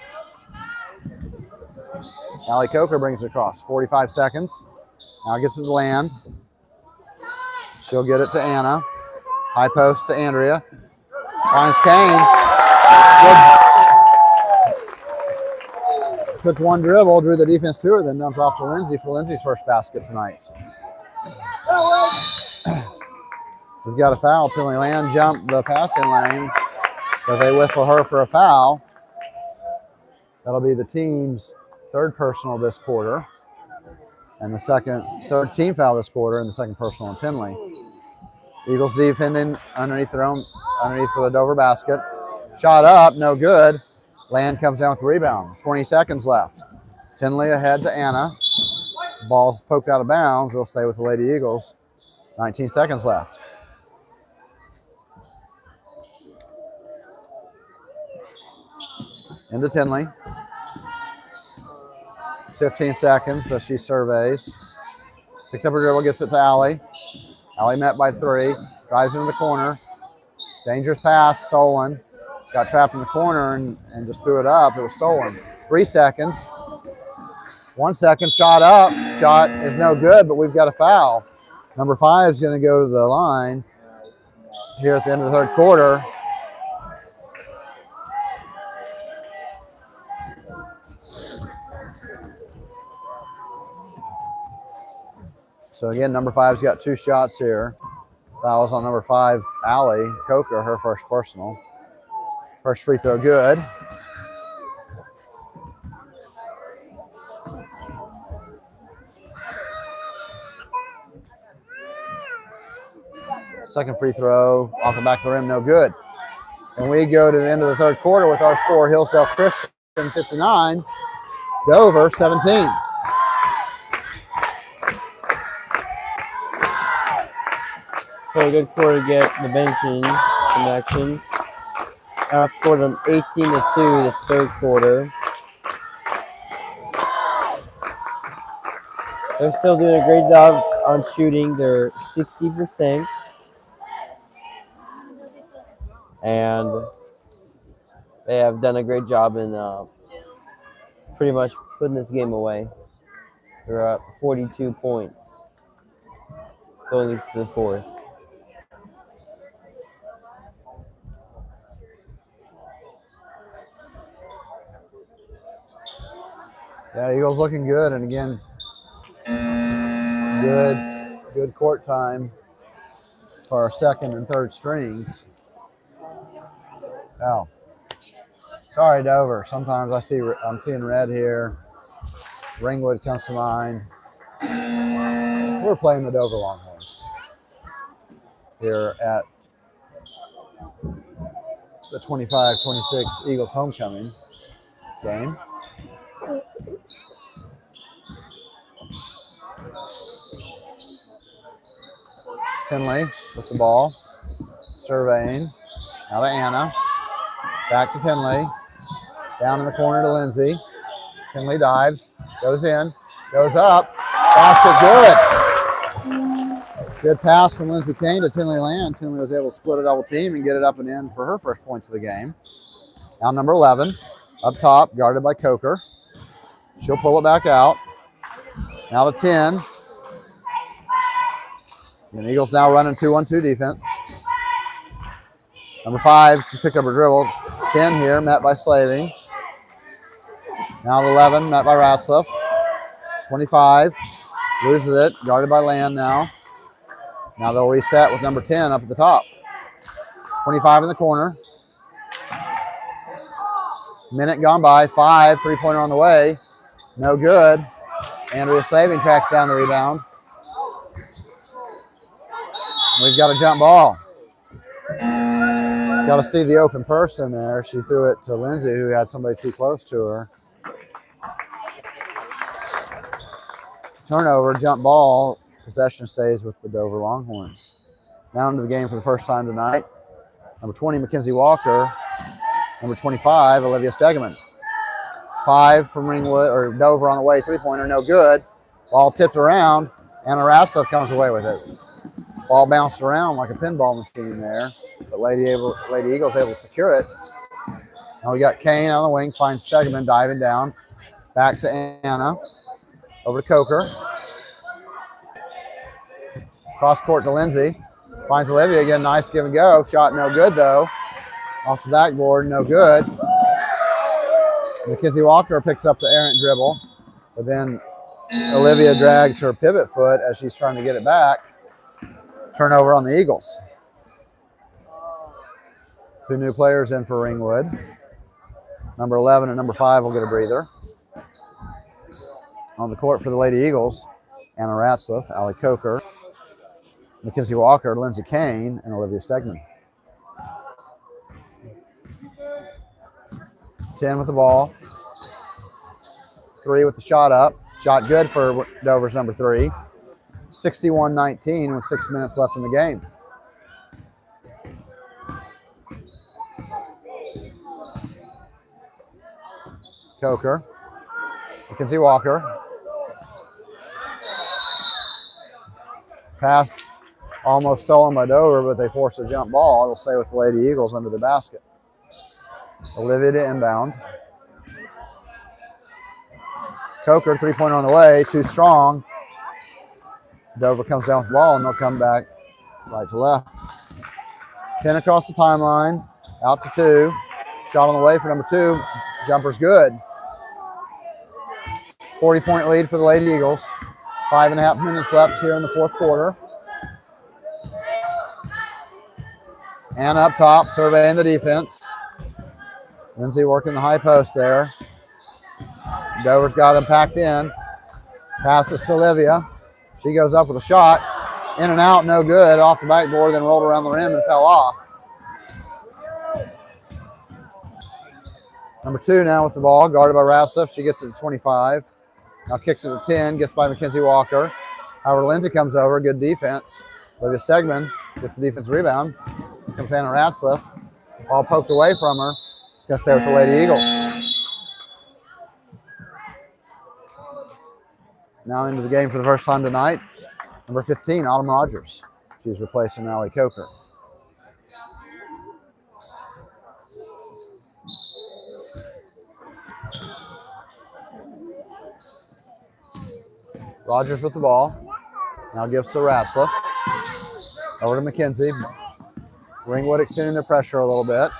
Speaker 2: Allie Coker brings it across. 45 seconds. Now gets it to Land. She'll get it to Anna. High post to Andrea. Finds Kane. Took one dribble, drew the defense to her, then dumped off to Lindsay for Lindsay's first basket tonight. We've got a foul. Tinley Land jumped the passing lane, but they whistle her for a foul. That'll be the team's third personal this quarter, and the third team foul this quarter, and the second personal on Tinley. Eagles defending underneath the Dover basket. Shot up, no good. Land comes down with the rebound. 20 seconds left. Tinley ahead to Anna. Ball's poked out of bounds. It'll stay with the Lady Eagles. 19 seconds left. Into Tinley. 15 seconds as she surveys. Picks up her dribble, gets it to Allie. Allie met by 3. Drives into the corner. Dangerous pass, stolen. Got trapped in the corner and just threw it up. It was stolen. 3 seconds. 1 second, shot up. Shot is no good, but we've got a foul. Number 5 is going to go to the line here at the end of the third quarter. So again, number 5's got 2 shots here. Fouls on number 5, Allie Coker, her first personal. First free throw good. Second free throw off the back of the rim, no good. And we go to the end of the third quarter with our score, Hillsdale Christian 59, Dover 17.
Speaker 3: So a good quarter to get the benching in action. Outscored them 18-2 this third quarter. They're still doing a great job on shooting. They're 60%. And they have done a great job in pretty much putting this game away. They're up 42 points going into the fourth.
Speaker 2: Yeah, Eagles looking good, and again, good court time for our second and third strings. Oh, sorry, Dover. Sometimes I'm seeing red here. Ringwood comes to mind. We're playing the Dover Longhorns here at the 25-26 Eagles homecoming game. Tinley with the ball, surveying. Now to Anna. Back to Tinley. Down in the corner to Lindsay. Tinley dives, goes in, goes up. Basket good. Good pass from Lindsay Kane to Tinley Land. Tinley was able to split a double team and get it up and in for her first points of the game. Now number 11, up top, guarded by Coker. She'll pull it back out. Now to 10. And the Eagles now running 2-1-2 defense. Number 5, she's picked up her dribble. 10 here, met by Slaving. Now to 11, met by Ratzliff. 25, loses it, guarded by Land now. Now they'll reset with number 10 up at the top. 25 in the corner. Minute gone by, 5, three-pointer on the way. No good. Andrea Slaving tracks down the rebound. We've got a jump ball. Got to see the open person there. She threw it to Lindsay, who had somebody too close to her. Turnover, jump ball. Possession stays with the Dover Longhorns. Now into the game for the first time tonight. Number 20, Mackenzie Walker. Number 25, Olivia Stegeman. 5 from Ringwood, or Dover on the way, three-pointer, no good. Ball tipped around, and Arasso comes away with it. Ball bounced around like a pinball machine there, but Lady Eagles able to secure it. Now we got Kane on the wing, finds Stegeman diving down. Back to Anna. Over to Coker. Cross court to Lindsay. Finds Olivia again, nice give and go. Shot no good though. Off the backboard, no good. Mackenzie Walker picks up the errant dribble, but then Olivia drags her pivot foot as she's trying to get it back. Turnover on the Eagles. 2 new players in for Ringwood. Number 11 and number 5 will get a breather. On the court for the Lady Eagles, Anna Ratzliff, Allie Coker, Mackenzie Walker, Lindsay Kane, and Olivia Stegman. 10 with the ball. 3 with the shot up. Shot good for Dover's number 3. 61-19 with 6 minutes left in the game. Coker. Mackenzie Walker. Pass almost stolen by Dover, but they force a jump ball. It'll stay with the Lady Eagles under the basket. Olivia to inbound. Coker, three-pointer on the way, too strong. Dover comes down with the ball, and they'll come back right to left. 10 across the timeline, out to 2. Shot on the way for number 2. Jumper's good. 40-point lead for the Lady Eagles. 5.5 minutes left here in the fourth quarter. Anna up top, surveying the defense. Lindsay working the high post there. Dover's got him packed in. Passes to Olivia. She goes up with a shot. In and out, no good. Off the backboard, then rolled around the rim and fell off. Number 2 now with the ball, guarded by Rassif. She gets it to 25. Now kicks it to 10, gets by Mackenzie Walker. However, Lindsay comes over, good defense. Olivia Stegman gets the defense rebound. Here comes Anna Ratzliff. Ball poked away from her. It's going to stay with the Lady Eagles. Now into the game for the first time tonight. Number 15, Autumn Rogers. She's replacing Allie Coker. Rogers with the ball. Now gives to Ratzliff. Over to Mackenzie. Ringwood extending their pressure a little bit.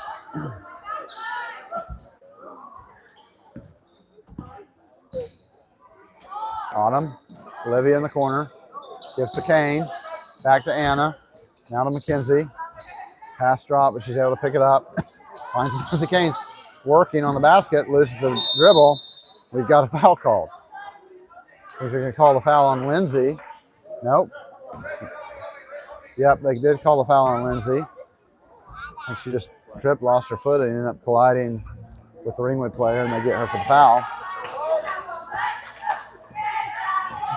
Speaker 2: Autumn. Olivia in the corner. Gives to Kane. Back to Anna. Now to Mackenzie. Pass drop, but she's able to pick it up. Finds Lindsay Kane's working on the basket. Loses the dribble. We've got a foul called. If you're going to call the foul on Lindsay. Nope. Yep, they did call the foul on Lindsay. And she just tripped, lost her foot, and ended up colliding with the Ringwood player, and they get her for the foul.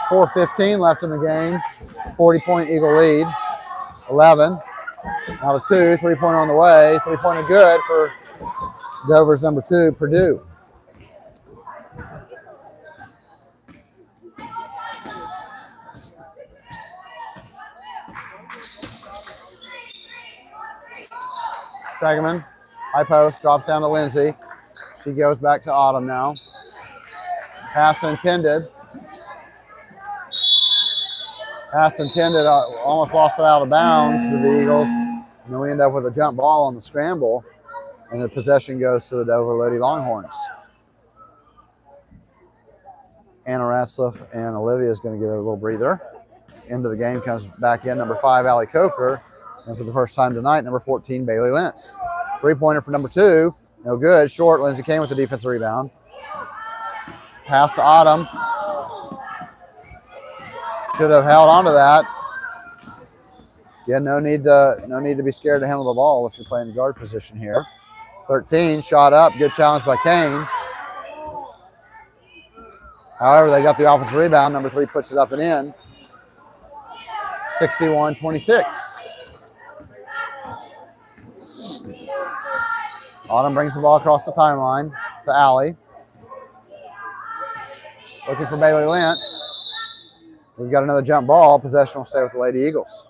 Speaker 2: 4:15 left in the game. 40-point Eagle lead. 11. Out of 2. 3-pointer on the way. 3-pointer good for Dover's number 2, Purdue. Stegeman, high post, drops down to Lindsay. She goes back to Autumn now. Pass intended. Pass intended, almost lost it out of bounds to the Eagles. And then we end up with a jump ball on the scramble, and the possession goes to the Dover Lady Longhorns. Anna Ratzliff and Olivia is going to get a little breather. Into the game comes back in number 5, Allie Coker. And for the first time tonight, number 14, Bailey Lentz. 3-pointer for number 2, no good. Short, Lindsay Kane with the defensive rebound. Pass to Autumn. Should have held on to that. Yeah, no need to be scared to handle the ball if you're playing guard position here. 13, shot up, good challenge by Kane. However, they got the offensive rebound. Number 3 puts it up and in. 61-26. Autumn brings the ball across the timeline to Allie. Looking for Bailey Lentz. We've got another jump ball. Possession will stay with the Lady Eagles.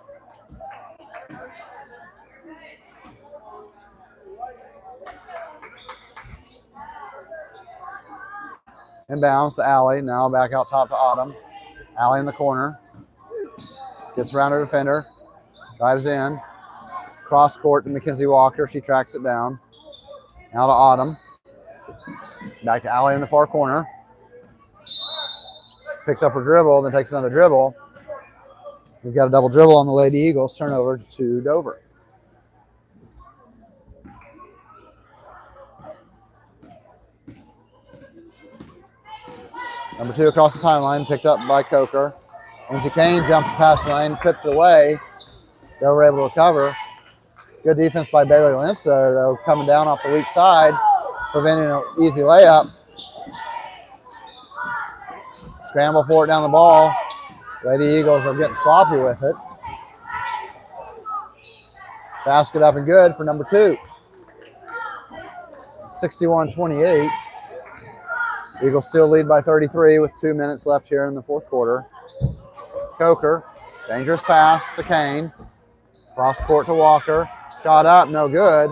Speaker 2: Inbounds to Allie. Now back out top to Autumn. Allie in the corner. Gets around her defender. Drives in. Cross court to Mackenzie Walker. She tracks it down. Now to Autumn. Back to Allie in the far corner. Picks up her dribble, then takes another dribble. We've got a double dribble on the Lady Eagles. Turnover to Dover. Number 2 across the timeline, picked up by Coker. Lindsay Kane jumps past the lane, puts it away. Dover able to recover. Good defense by Bailey Lentz there, though, coming down off the weak side, preventing an easy layup. Scramble for it down the ball. Lady Eagles are getting sloppy with it. Basket up and good for number 2. 61-28. Eagles still lead by 33 with 2 minutes left here in the fourth quarter. Coker, dangerous pass to Kane. Cross court to Walker. Shot up, no good.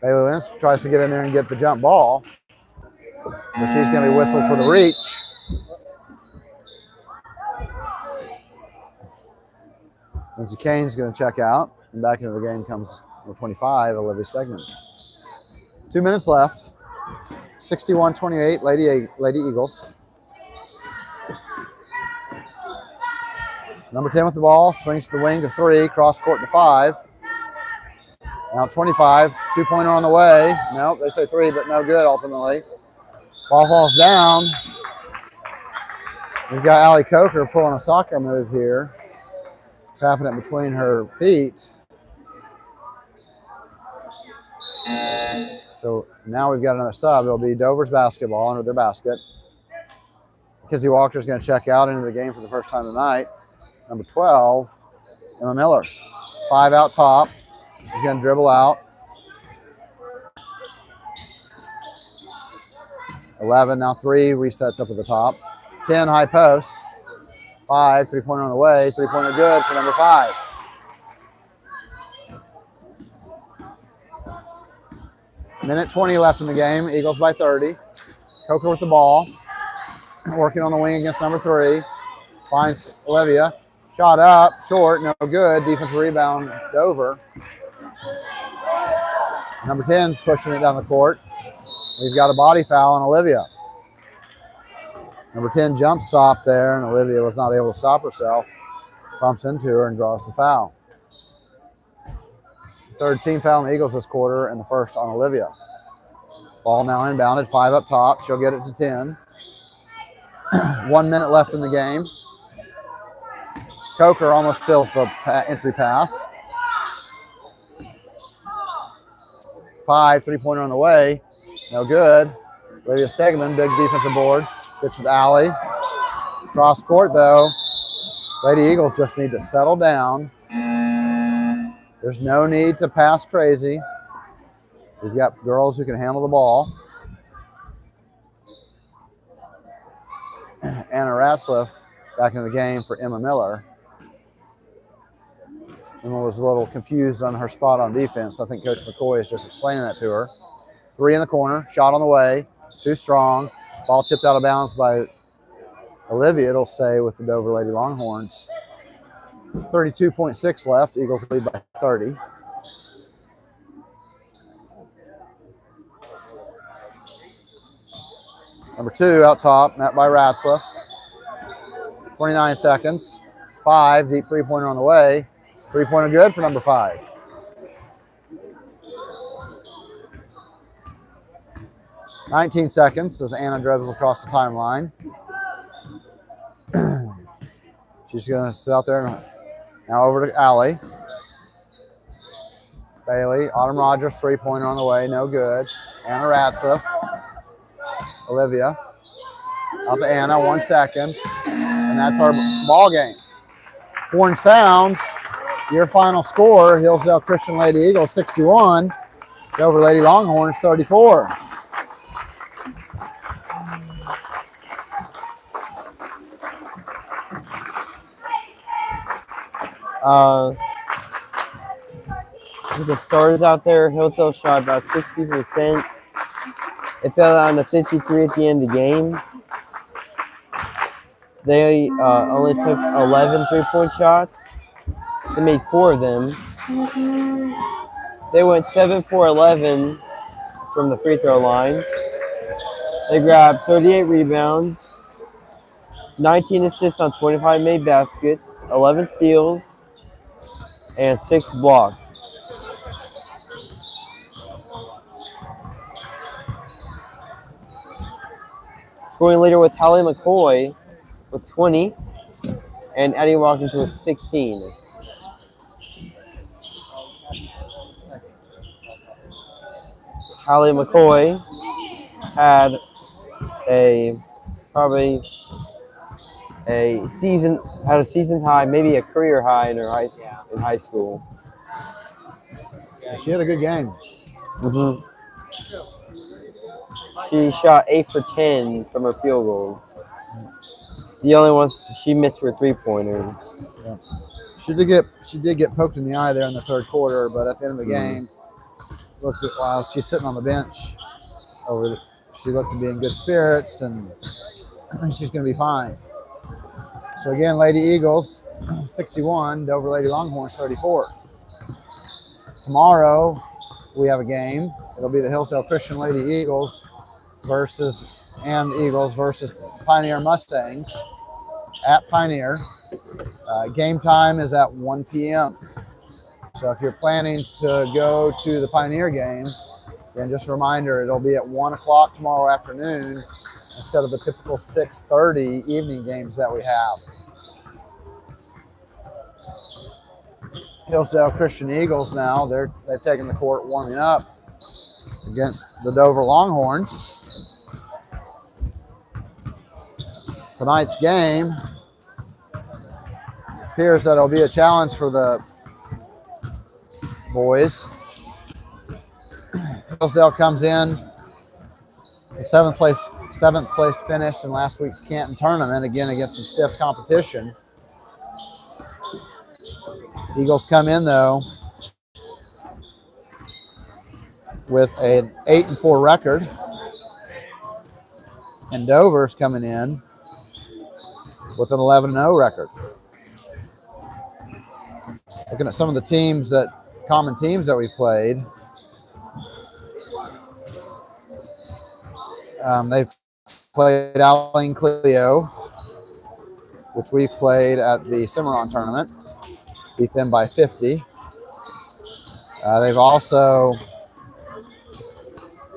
Speaker 2: Bailey Lentz tries to get in there and get the jump ball. But she's going to be whistled for the reach. Lindsay Kane's going to check out. And back into the game comes number 25, Olivia Stegman. 2 minutes left. 61-28, Lady Eagles. Number 10 with the ball, swings to the wing to 3, cross court to 5. Now 25, 2-pointer on the way. Nope, they say 3, but no good ultimately. Ball falls down. We've got Allie Coker pulling a soccer move here, trapping it between her feet. So now we've got another sub. It'll be Dover's basketball under their basket. Mackenzie Walker's going to check out into the game for the first time tonight. Number 12, Emma Miller. 5 out top. She's going to dribble out. 11, now 3, resets up at the top. 10, high post. 5, 3-pointer on the way. 3-pointer good for number 5. Minute 20 left in the game. Eagles by 30. Coker with the ball. Working on the wing against number 3. Finds Olivia. Shot up, short, no good. Defensive rebound, Dover. Number 10 pushing it down the court. We've got a body foul on Olivia. Number 10 jump stop there, and Olivia was not able to stop herself. Bumps into her and draws the foul. Third team foul on the Eagles this quarter, and the first on Olivia. Ball now inbounded, 5 up top. She'll get it to 10. 1 minute left in the game. Coker almost steals the entry pass. 5, 3-pointer on the way. No good. Olivia Stegman, big defensive board. Gets to the alley. Cross court, though. Lady Eagles just need to settle down. There's no need to pass crazy. We've got girls who can handle the ball. Anna Ratzliff back in the game for Emma Miller. Emma was a little confused on her spot on defense. I think Coach McCoy is just explaining that to her. 3 in the corner, shot on the way, too strong. Ball tipped out of bounds by Olivia. It'll stay with the Dover Lady Longhorns. 32.6 left. Eagles lead by 30. Number 2 out top, met by Ratzliff. 29 seconds. 5, deep 3-pointer on the way. 3-pointer good for number 5. 19 seconds as Anna dribbles across the timeline. She's going to sit out there. Now over to Allie. Bailey. Autumn Rogers, three-pointer on the way. No good. Anna Ratcliffe. Olivia. Out to Anna. 1 second. And that's our ball game. Horn sounds. Your final score, Hillsdale Christian Lady Eagles 61. Dover Lady Longhorns 34.
Speaker 3: With the starters out there, Hillsdale shot about 60%. It fell down to 53 at the end of the game. They only took 11 three-point shots. They made 4 of them. They went 7 for 11 from the free throw line. They grabbed 38 rebounds, 19 assists on 25 made baskets, 11 steals, and 6 blocks. Scoring leader was Hallie McCoy with 20, and Eddie Watkins with 16. Hallie McCoy had probably a season high, maybe a career high in high school.
Speaker 2: She had a good game.
Speaker 3: Mm-hmm. She shot 8 for 10 from her field goals. The only ones she missed were 3-pointers.
Speaker 2: Yeah. She did get poked in the eye there in the third quarter, but at the end of the game, looked at while she's sitting on the bench she looked to be in good spirits, and she's going to be fine. So again, Lady Eagles 61, Dover Lady Longhorns 34. Tomorrow we have a game. It'll be the Hillsdale Christian Lady Eagles versus Pioneer Mustangs at Pioneer. Game time is at 1 p.m. So if you're planning to go to the Pioneer game, then just a reminder, it'll be at 1 o'clock tomorrow afternoon instead of the typical 6:30 evening games that we have. Hillsdale Christian Eagles now, they've taken the court warming up against the Dover Longhorns. Tonight's game appears that it'll be a challenge for the boys. Hillsdale comes in seventh place finish in last week's Canton tournament, again against some stiff competition. Eagles come in though with an 8-4 record, and Dover's coming in with an 11-0 record. Looking at some of the common teams that we played, they've played Alling Clio, which we played at the Cimarron tournament, beat them by 50. They've also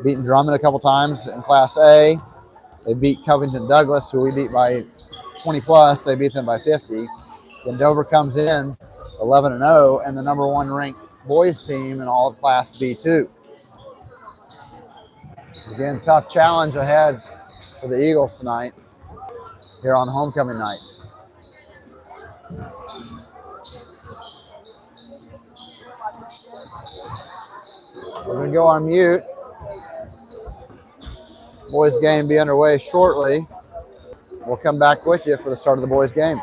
Speaker 2: beaten Drummond a couple times in Class A. They beat Covington Douglas, who we beat by 20 plus. They beat them by 50. Then Dover comes in 11-0 and the number 1 ranked boys team in all of Class B2. Again, tough challenge ahead for the Eagles tonight here on homecoming night. We're going to go on mute. Boys game be underway shortly. We'll come back with you for the start of the boys game.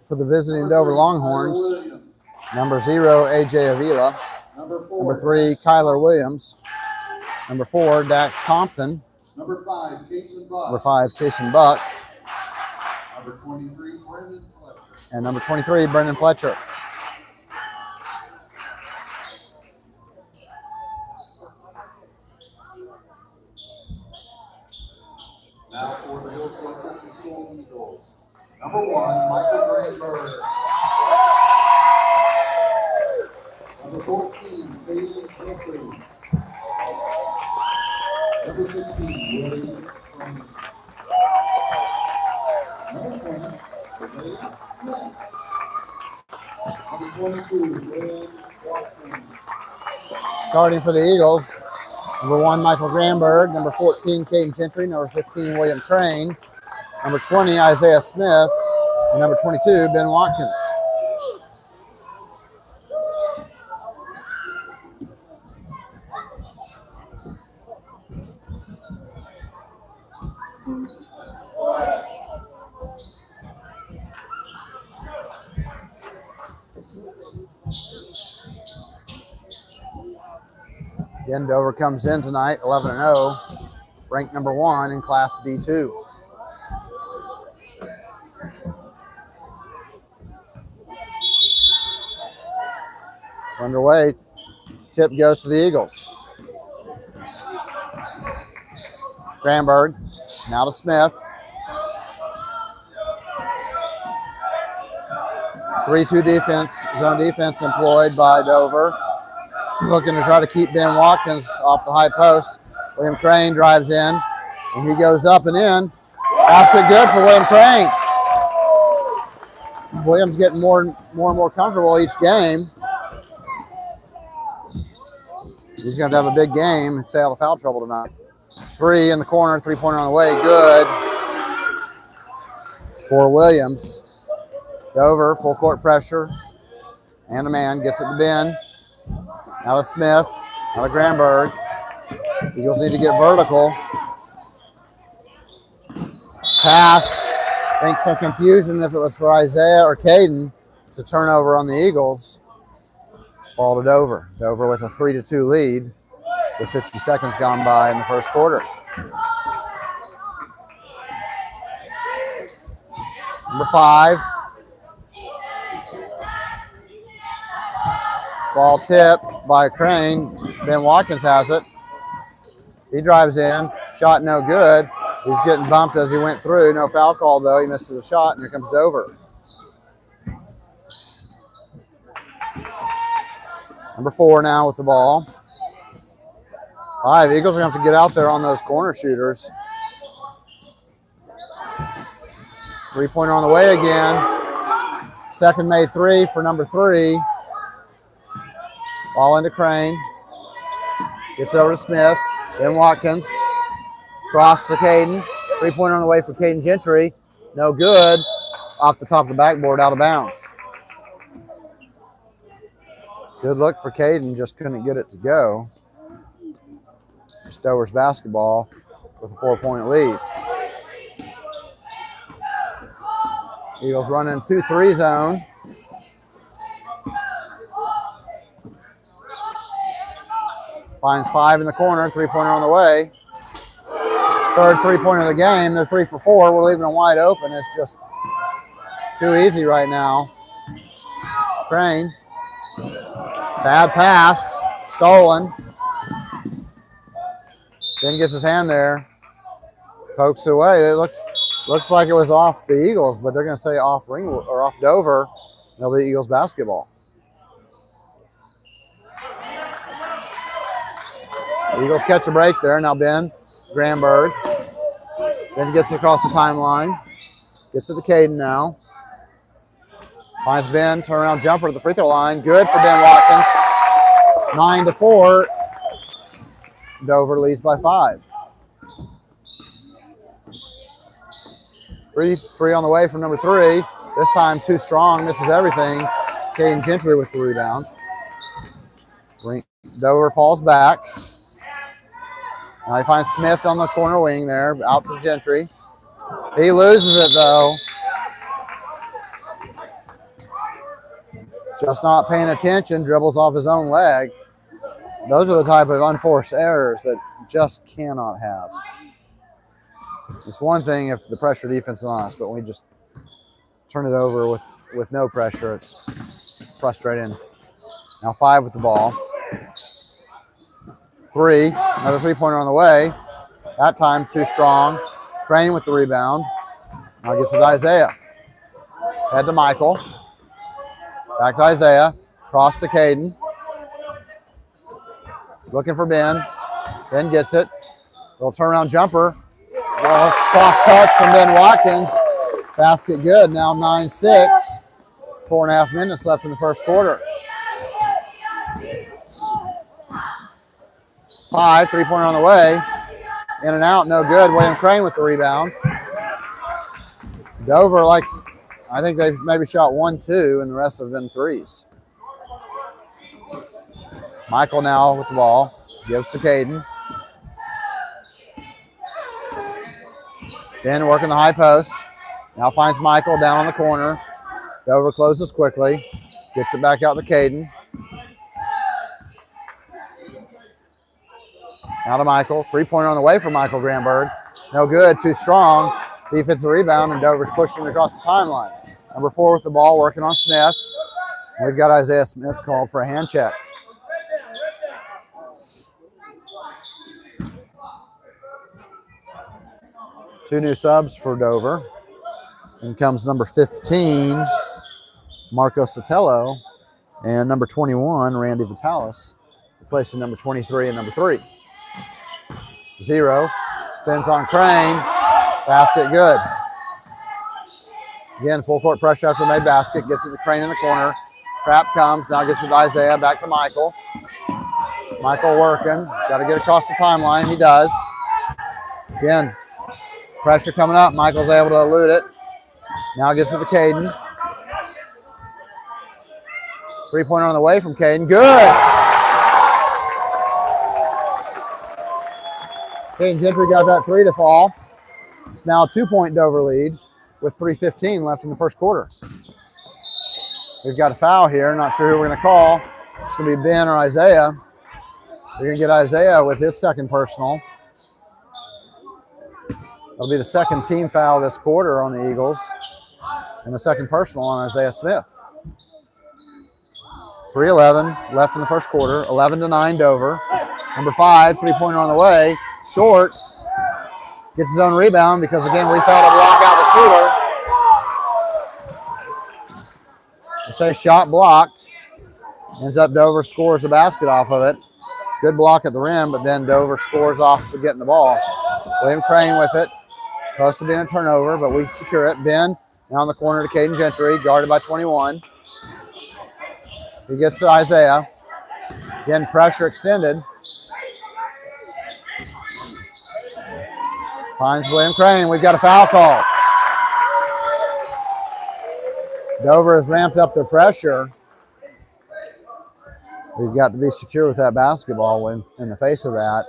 Speaker 2: For the visiting Dover Longhorns, number 0, AJ Avila. Number 3, Kyler Williams. Number 4, Dax Compton.
Speaker 1: Number 5, Kason Buck.
Speaker 2: Number 5, Kason Buck.
Speaker 1: Number 23, Brendan Fletcher.
Speaker 2: And number 23, Brendan Fletcher.
Speaker 1: Now for the Hillsdale Christian School Eagles. Number 1, Michael Greenberg. Number 14, Bailey Jeffrey. Number 15, Willie Frank. Number 20, Renee Smith. Number 22, Dan Watkins.
Speaker 2: Starting for the Eagles, number 1, Michael Granberg. Number 14, Caden Gentry. Number 15, William Crane. Number 20, Isaiah Smith. And number 22, Ben Watkins. Again, Dover comes in tonight 11-0, ranked number 1 in Class B2. Underway, tip goes to the Eagles. Granberg, now to Smith. 3-2 defense, zone defense employed by Dover. Looking to try to keep Ben Watkins off the high post. William Crane drives in, and he goes up and in. Basket good for William Crane. Williams getting more and more comfortable each game. He's going to have a big game and stay out of foul trouble tonight. 3 in the corner, 3-pointer on the way, good for Williams. Dover, full court pressure, and a man gets it to Ben. Now to Smith, now to Granberg. Eagles need to get vertical. Pass. I think some confusion if it was for Isaiah or Caden. It's a turnover on the Eagles. Ball to Dover. Dover with a 3-2 lead with 50 seconds gone by in the first quarter. Number 5. Ball tipped by Crane. Ben Watkins has it. He drives in. Shot no good. He's getting bumped as he went through. No foul call, though. He misses a shot, and here comes Dover. Number 4 now with the ball. 5. Eagles are going to have to get out there on those corner shooters. 3-pointer on the way again. Second made 3 for number 3. Ball into Crane. Gets over to Smith. Then Watkins. Cross to Caden. 3-pointer on the way for Caden Gentry. No good. Off the top of the backboard, out of bounds. Good look for Caden, just couldn't get it to go. Dover's basketball with a 4-point lead. Eagles running 2-3 zone. Finds 5 in the corner, 3-pointer on the way. Third 3-pointer of the game. They're 3 for 4. We're leaving them wide open. It's just too easy right now. Crane. Bad pass. Stolen. Then gets his hand there. Pokes away. It looks like it was off the Eagles, but they're going to say off Ringwood or off Dover. It'll be Eagles basketball. The Eagles catch a break there. Now Ben Granberg. Then gets it across the timeline. Gets it to Caden now. Finds Ben. Turnaround jumper to the free throw line. Good for Ben Watkins. 9-4. Dover leads by 5. 3 on the way from number 3. This time too strong. Misses everything. Caden Gentry with the rebound. Dover falls back. Now he finds Smith on the corner wing there, out to Gentry. He loses it though. Just not paying attention, dribbles off his own leg. Those are the type of unforced errors that just cannot have. It's one thing if the pressure defense is on us, but when we just turn it over with no pressure, it's frustrating. Now 5 with the ball. 3, another 3-pointer on the way. That time too strong. Crane with the rebound. Now gets it to Isaiah. Head to Michael. Back to Isaiah. Cross to Caden. Looking for Ben. Ben gets it. Little turnaround jumper. Well, soft touch from Ben Watkins. Basket good. Now 9-6. 4.5 minutes left in the first quarter. 5, 3-pointer on the way. In and out, no good. William Crane with the rebound. Dover likes, I think they've maybe shot 1, 2, and the rest have been threes. Michael now with the ball. Gives to Caden. Ben working the high post. Now finds Michael down on the corner. Dover closes quickly. Gets it back out to Caden. Now to Michael. 3-pointer on the way for Michael Granberg. No good. Too strong. Defensive rebound, and Dover's pushing it across the timeline. Number 4 with the ball, working on Smith. We've got Isaiah Smith called for a hand check. Two new subs for Dover. In comes number 15, Marco Sotelo, and number 21, Randy Vitalis, replacing number 23 and number 3. 0, spins on Crane, basket good. Again, full court pressure after the made basket, gets it to Crane in the corner. Trap comes, now gets it to Isaiah, back to Michael. Michael working, got to get across the timeline, he does. Again, pressure coming up, Michael's able to elude it. Now gets it to Caden. 3-pointer on the way from Caden, good! Caden Gentry got that 3 to fall. It's now a 2-point Dover lead with 3:15 left in the first quarter. We've got a foul here, not sure who we're going to call. It's going to be Ben or Isaiah. We're going to get Isaiah with his second personal. It'll be the second team foul this quarter on the Eagles, and the second personal on Isaiah Smith. 3:11 left in the first quarter, 11-9 Dover. Number 5, 3-pointer on the way, short. Gets his own rebound because, again, we failed to block out the shooter. They say shot blocked. Ends up Dover scores a basket off of it. Good block at the rim, but then Dover scores off for getting the ball. William Crane with it. Close to being a turnover, but we secure it. Ben now in the corner to Caden Gentry, guarded by 21. He gets to Isaiah. Again, pressure extended. Finds William Crane. We've got a foul call. Dover has ramped up their pressure. We've got to be secure with that basketball in the face of that.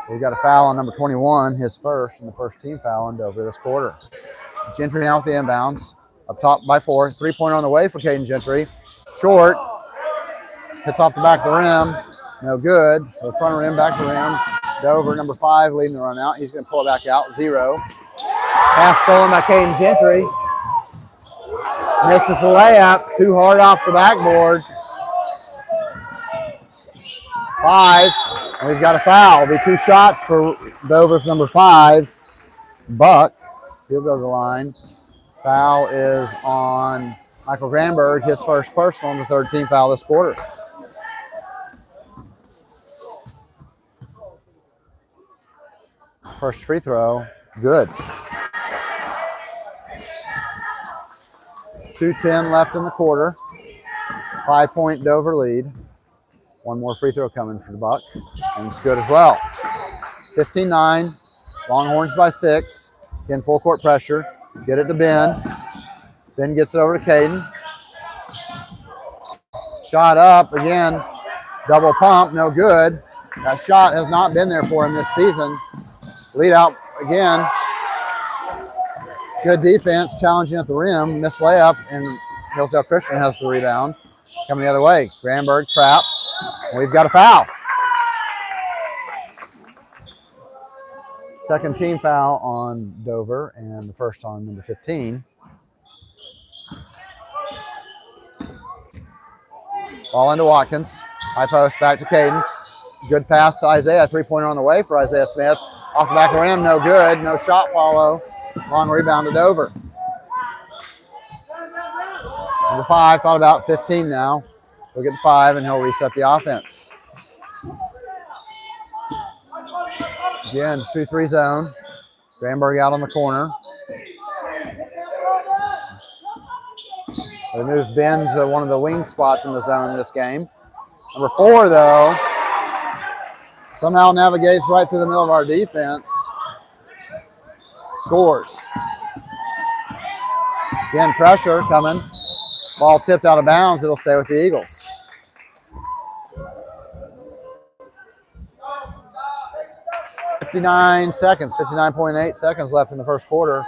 Speaker 2: We've got a foul on number 21, his first, and the first team foul on Dover this quarter. Gentry now with the inbounds. Up top by 4. 3-pointer on the way for Caden Gentry. Short. Hits off the back of the rim. No good. So front rim, back of the rim. Dover, number 5, leading the run out. He's going to pull it back out. 0. Pass stolen by Caden Gentry. Misses the layup. Too hard off the backboard. 5. And we've got a foul. It'll be 2 shots for Dover's number 5, Buck. He'll go to the line. Foul is on Michael Granberg, his first personal, and the third team foul this quarter. First free throw, good. 2:10 left in the quarter. 5-point Dover lead. One more free throw coming for the Buck, and it's good as well. 15-9, Longhorns by 6. Again, full court pressure. Get it to Ben. Ben gets it over to Caden. Shot up again. Double pump, no good. That shot has not been there for him this season. Lead out again. Good defense, challenging at the rim, missed layup, and Hillsdale Christian has the rebound. Coming the other way. Granberg trapped. We've got a foul. Second team foul on Dover and the first on number 15. Ball into Watkins. High post back to Caden. Good pass to Isaiah. 3-pointer on the way for Isaiah Smith. Off the back of the rim, no good. No shot follow. Long rebound to Dover. Number 5 thought about 15 now. He'll get to 5 and he'll reset the offense. Again, 2-3 zone. Granberg out on the corner. They move Ben to one of the wing spots in the zone this game. Number 4, though, somehow navigates right through the middle of our defense. Scores. Again, pressure coming. Ball tipped out of bounds. It'll stay with the Eagles. .59 seconds left in the first quarter.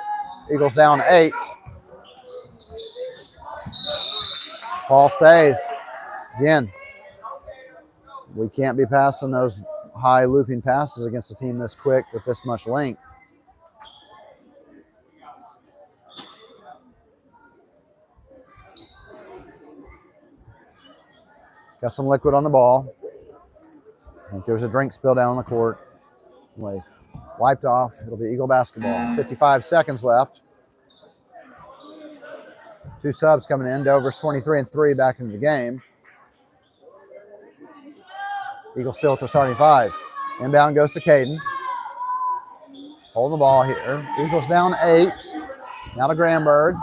Speaker 2: Eagles down 8. Ball stays. Again, we can't be passing those high looping passes against a team this quick with this much length. Got some liquid on the ball. I think there's a drink spill down on the court. Anyway, wiped off. It'll be Eagle basketball. 55 seconds left. 2 subs coming in. Dover's 23-3 back into the game. Eagles still with the starting 5. Inbound goes to Caden. Hold the ball here. Eagles down 8. Now to Granberg.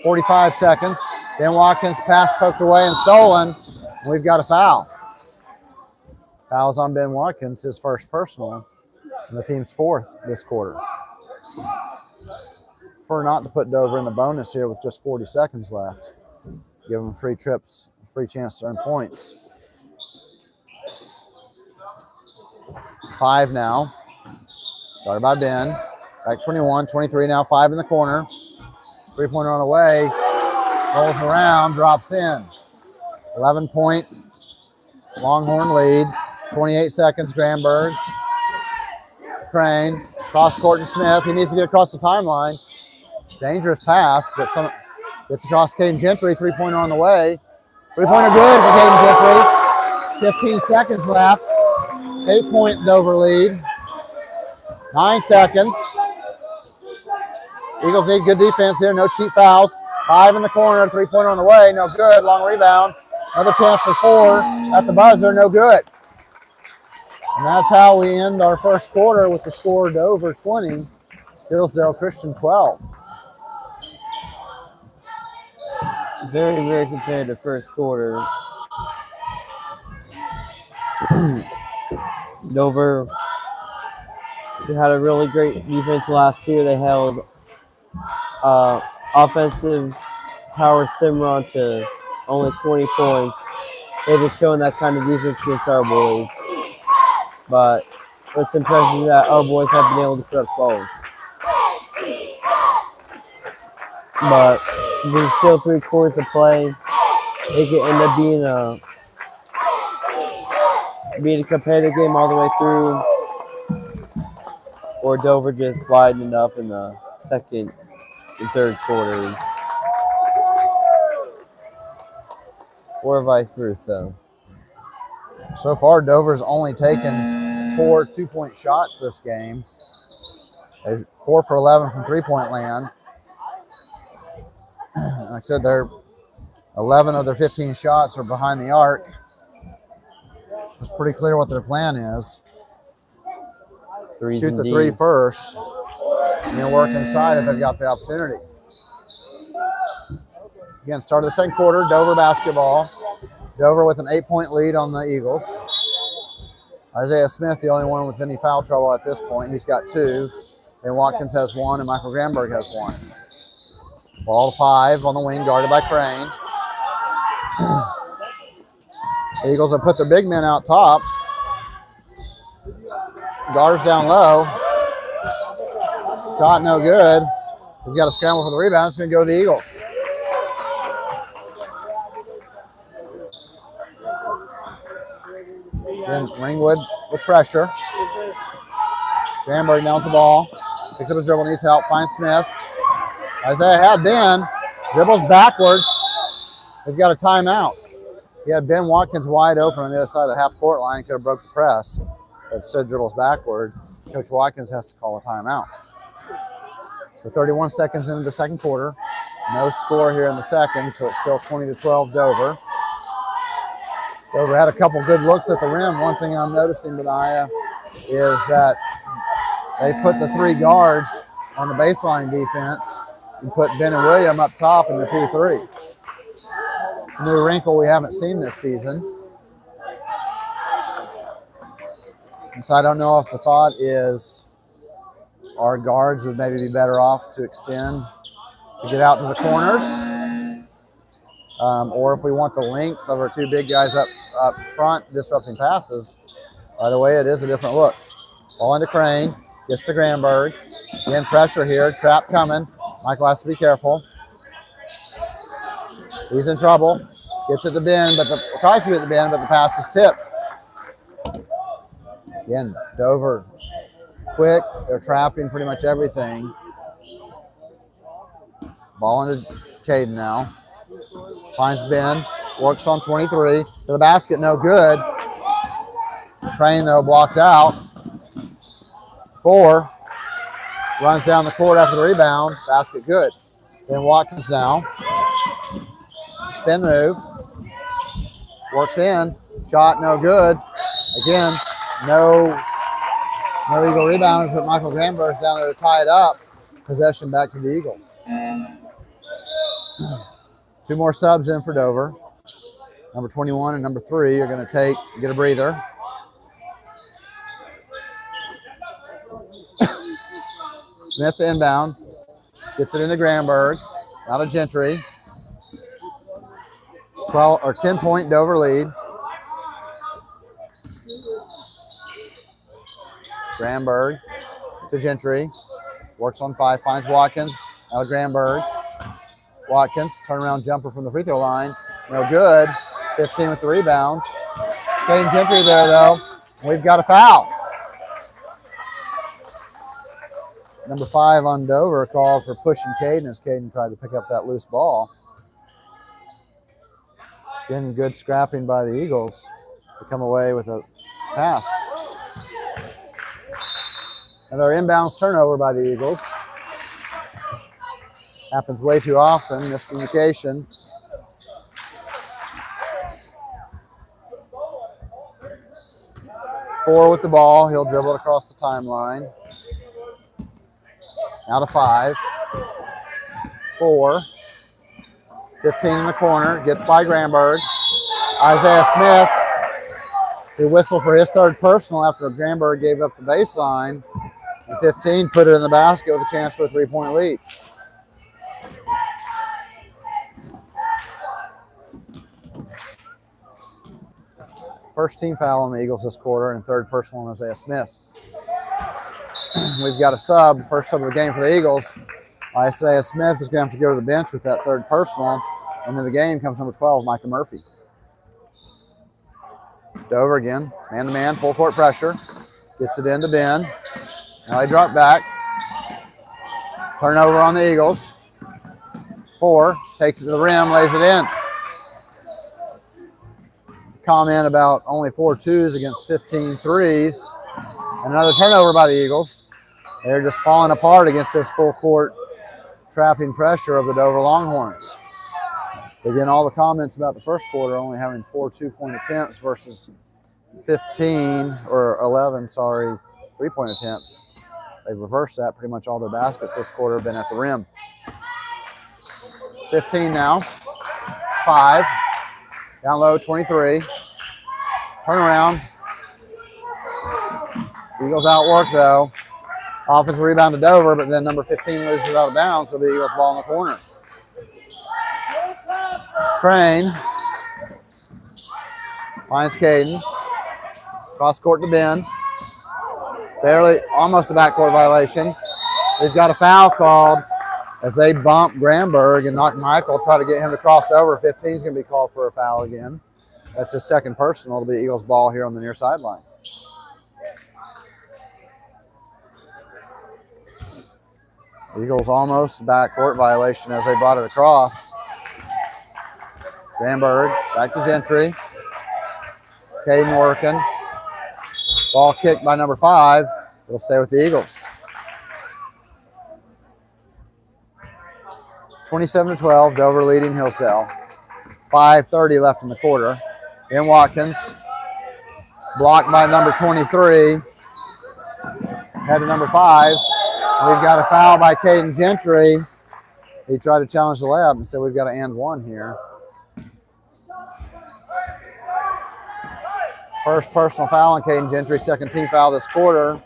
Speaker 2: 45 seconds. Ben Watkins pass poked away and stolen. We've got a foul. Foul's on Ben Watkins, his first personal, and the team's 4th this quarter. Prefer not to put Dover in the bonus here with just 40 seconds left. Give them free trips, free chance to earn points. 5 now. Started by Ben. Back 21, 23 now, 5 in the corner. 3-pointer on the way. Rolls around, drops in. 11-point Longhorn lead. 28 seconds, Granberg. Crane, cross court to Smith. He needs to get across the timeline. Dangerous pass, but gets across Caden Gentry. 3-pointer on the way. 3-pointer good for Caden Gentry. 15 seconds left. 8-point Dover lead. 9 seconds. Eagles need good defense here. No cheap fouls. 5 in the corner. 3-pointer on the way. No good. Long rebound. Another chance for 4 at the buzzer. No good. And that's how we end our first quarter with the score Dover 20, Hillsdale Christian 12.
Speaker 3: Very, very competitive first quarter. Dover had a really great defense last year. They held offensive power Cimarron to only 20 points. They've been showing that kind of defense against our boys. But what's impressive is that our boys have been able to put up 12. But there's still 3 quarters to play. It could end up being a competitive game all the way through, or Dover just sliding it up in the second and third quarters, or vice versa.
Speaker 2: So far, Dover's only taken 4 2-point shots this game. They're 4 for 11 from 3-point land. Like I said, 11 of their 15 shots are behind the arc. It's pretty clear what their plan is. Shoot the 3 first, and then work inside if they've got the opportunity. Again, start of the second quarter, Dover basketball. Dover with an 8-point lead on the Eagles. Isaiah Smith, the only one with any foul trouble at this point. He's got 2. And Watkins has 1, and Michael Granberg has 1. Ball to 5 on the wing, guarded by Crane. The Eagles have put their big men out top. Guards down low. Shot no good. We've got a scramble for the rebound. It's going to go to the Eagles. Then Ringwood with pressure. Granberg down with the ball. Picks up his dribble, needs help. Finds Smith. Isaiah had Ben. Dribbles backwards. He's got a timeout. He had Ben Watkins wide open on the other side of the half-court line. Could have broke the press. But instead dribbles backward. Coach Watkins has to call a timeout. So 31 seconds into the second quarter. No score here in the second, so it's still 20-12 Dover. Dover had a couple good looks at the rim. One thing I'm noticing, Benaiah, is that they put the 3 guards on the baseline defense and put Ben and William up top in the 2-3. It's a new wrinkle we haven't seen this season. And so I don't know if the thought is our guards would maybe be better off to extend to get out to the corners, or if we want the length of our 2 big guys up front disrupting passes. By the way, it is a different look. Ball into Crane, gets to Granberg. Again, pressure here, trap coming. Michael has to be careful. He's in trouble. Gets it to Ben, tries to get it to Ben, but the pass is tipped. Again, Dover quick. They're trapping pretty much everything. Ball into Caden now. Finds Ben. Works on 23. To the basket, no good. Crane, though, blocked out. 4. Runs down the court after the rebound. Basket good. Then Watkins now. Spin move. Works in. Shot no good. Again, no Eagle rebounders, but Michael Granberg's down there to tie it up. Possession back to the Eagles. 2 more subs in for Dover. Number 21 and number 3 are going to get a breather. Smith inbound. Gets it into Granberg. Out of Gentry. 10-point Dover lead. Granberg to Gentry. Works on 5. Finds Watkins. Out of Granberg. Watkins, turnaround jumper from the free throw line. No good. 15 with the rebound. Caden Gentry there, though. We've got a foul. Number 5 on Dover called for pushing Caden as Caden tried to pick up that loose ball. Again, good scrapping by the Eagles to come away with a pass. Another inbounds turnover by the Eagles. Happens way too often, miscommunication. Four with the ball, he'll dribble it across the timeline. Out of 5. 4. 15 in the corner, gets by Granberg. Isaiah Smith, who whistled for his 3rd personal after Granberg gave up the baseline. And 15 put it in the basket with a chance for a 3-point lead. First team foul on the Eagles this quarter and 3rd personal on Isaiah Smith. We've got a sub, first sub of the game for the Eagles. Isaiah Smith is going to have to go to the bench with that 3rd personal. And in the game comes number 12, Micah Murphy. Dover again, man-to-man, full court pressure. Gets it into Ben. Now they drop back. Turnover on the Eagles. 4, takes it to the rim, lays it in. Comment about only 4 2s against 15 3s. And another turnover by the Eagles. They're just falling apart against this full court trapping pressure of the Dover Longhorns. Again, all the comments about the first quarter only having 4 2-point attempts versus 11, 3-point attempts. They've reversed that. Pretty much all their baskets this quarter have been at the rim. 15 now. 5. Down low, 23. Turnaround. Eagles outwork, though. Offensive rebound to Dover, but then number 15 loses out of bounds, so the Eagles ball in the corner. Crane finds Caden. Cross court to Ben. Barely, almost a backcourt violation. We've got a foul called as they bump Granberg and knock Michael, try to get him to cross over. 15 is going to be called for a foul again. That's his second personal. It'll be Eagles ball here on the near sideline. Eagles almost backcourt violation as they brought it across. Granberg back to Gentry. Caden working. Ball kicked by number 5. It'll stay with the Eagles. 27-12, Dover leading Hillsdale. 5:30 left in the quarter. Ben Watkins, blocked by number 23. Head to number 5. We've got a foul by Caden Gentry. He tried to challenge the layup and said we've got to and one here. First personal foul on Caden Gentry, second team foul this quarter.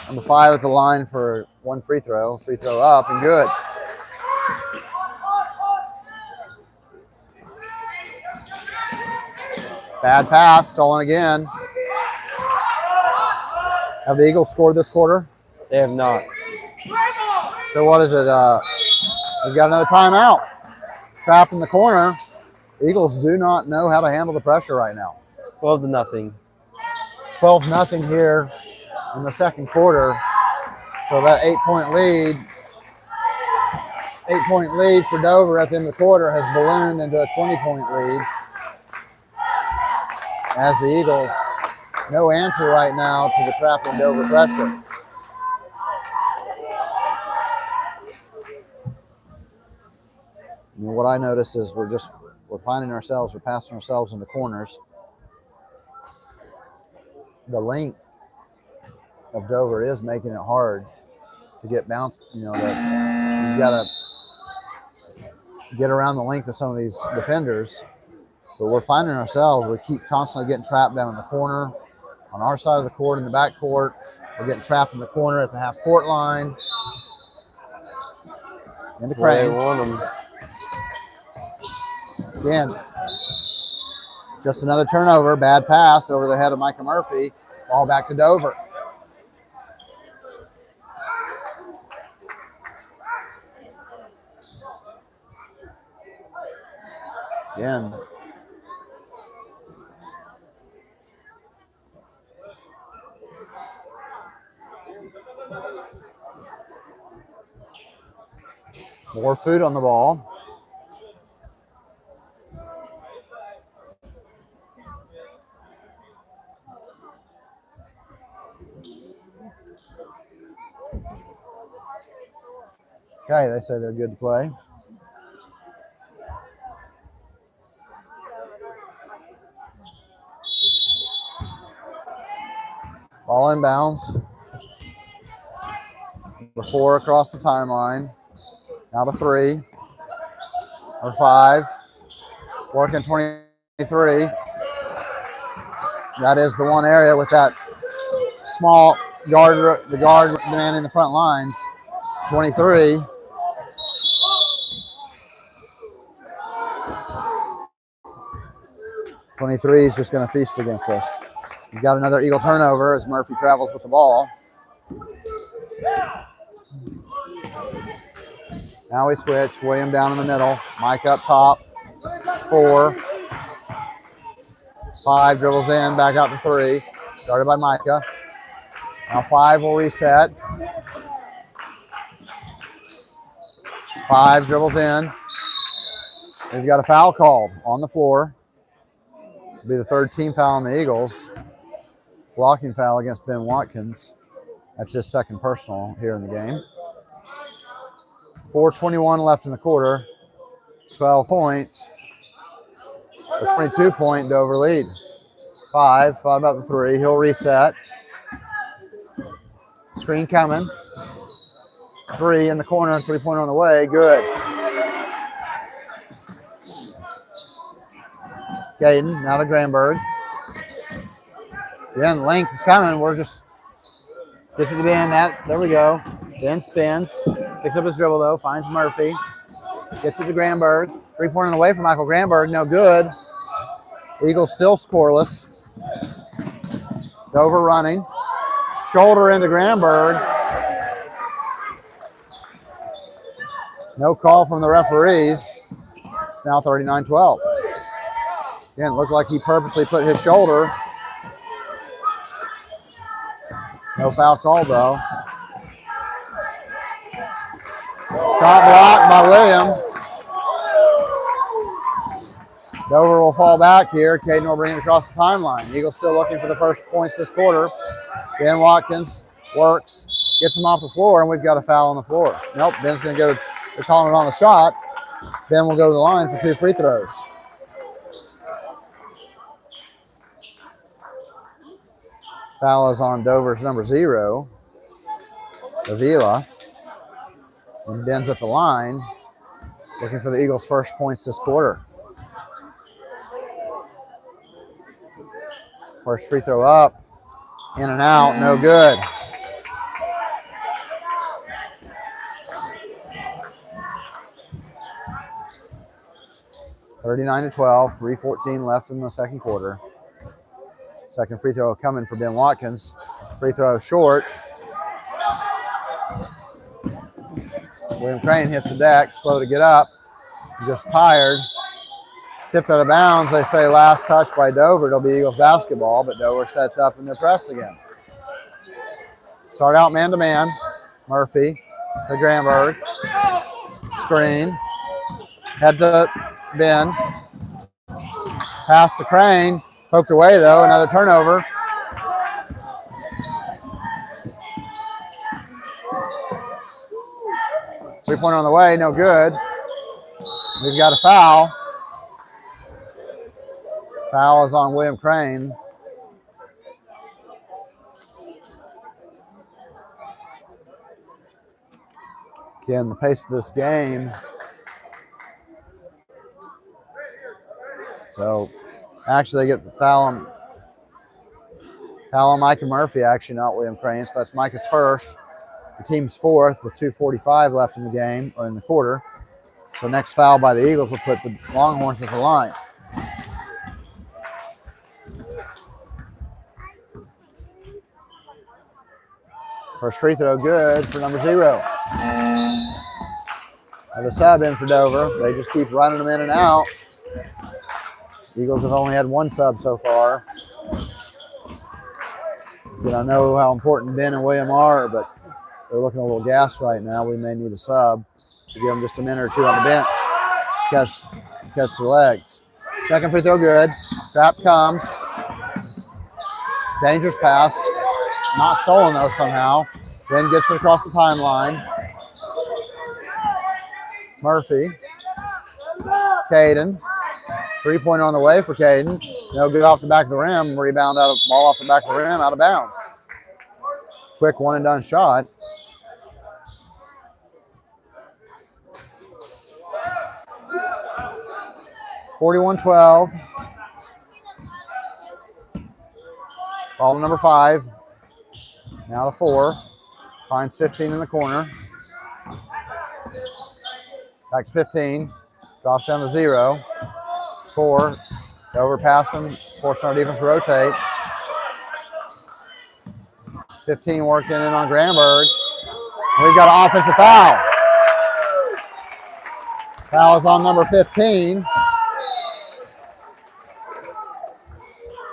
Speaker 2: Number 5 at the line for one free throw. Free throw up and good. Bad pass, stolen again. Have the Eagles scored this quarter?
Speaker 3: They have not.
Speaker 2: So what is it? We've got another timeout. Trapped in the corner. Eagles do not know how to handle the pressure right now.
Speaker 3: 12-0.
Speaker 2: 12-0 here in the second quarter. So that 8-point lead for Dover at the end of the quarter has ballooned into a 20-point lead. As the Eagles, no answer right now to the trapping Dover pressure. And what I notice is we're passing ourselves into corners. The length of Dover is making it hard to get bounced. You've got to get around the length of some of these defenders. But we're finding ourselves, we keep constantly getting trapped down in the corner, on our side of the court, in the back court. We're getting trapped in the corner at the half court line. Into Crane.
Speaker 3: They want them.
Speaker 2: Again, just another turnover, bad pass over the head of Micah Murphy. Ball back to Dover. Again. More food on the ball. Okay, they say they're good to play. Ball inbounds. Number 4 across the timeline. Now to 3. Or 5. Working 23. That is the one area with that small guard, the guard man in the front lines. 23. '23 is just going to feast against us. We've got another Eagle turnover as Murphy travels with the ball. Now we switch. William down in the middle. Mike up top. 4. 5 dribbles in. Back out to 3. Started by Micah. Now 5 will reset. 5 dribbles in. We've got a foul called on the floor. It'll be the third team foul on the Eagles. Blocking foul against Ben Watkins. That's his second personal here in the game. 4:21 left in the quarter. 12-point, or 22-point Dover lead. 5, thought about the 3. He'll reset. Screen coming. 3 in the corner, 3-pointer on the way. Good. Caden, now to Granberg. Again, length is coming. We're just gets it to Ben. There we go. Ben spins. Picks up his dribble though. Finds Murphy. Gets it to Granberg. 3-pointer on the way for Michael Granberg. No good. Eagles still scoreless. Dover running. Shoulder into Granberg. No call from the referees. It's now 39-12. Again, it looked like he purposely put his shoulder. No foul called though. Shot blocked by William. Dover will fall back here. Caden will bring it across the timeline. Eagles still looking for the first points this quarter. Ben Watkins works, gets him off the floor, and we've got a foul on the floor. Nope, Ben's going to go. They're calling it on the shot. Ben will go to the line for 2 free throws. Foul is on Dover's number 0, Avila. And Ben's at the line, looking for the Eagles' first points this quarter. First free throw up, in and out, no good. (39-12), 3:14 left in the second quarter. Second free throw coming for Ben Watkins. Free throw short. William Crane hits the deck, slow to get up, just tired. Tipped out of bounds, they say last touch by Dover. It'll be Eagles basketball, but Dover sets up in their press again. Start out man-to-man. Murphy to Granberg. Screen. Head to Ben. Pass to Crane. Poked away though, another turnover. Three-pointer on the way, no good. We've got a foul. Foul is on William Crane. Again, the pace of this game. So, actually, they get the foul on Micah Murphy, actually, not William Crane. So that's Micah's first. The team's fourth with 2:45 left in the game, or in the quarter. So next foul by the Eagles will put the Longhorns at the line. First free throw good for number 0. Another sub in for Dover. They just keep running them in and out. Eagles have only had 1 sub so far. I know how important Ben and William are, but they're looking a little gassed right now. We may need a sub to give them just a minute or 2 on the bench. Catch their legs. Second free throw good. Trap comes. Dangerous pass. Not stolen though somehow. Ben gets it across the timeline. Murphy. Caden. 3-pointer on the way for Caden. No good off the back of the rim. Rebound ball off the back of the rim, out of bounds. Quick one and done shot. (41-12). Ball to number 5. Now to 4. Finds 15 in the corner. Back to 15. Drops down to 0. 4. Overpass him. Forcing our defense to rotate. 15 working in on Granberg. We've got an offensive foul. Foul is on number 15.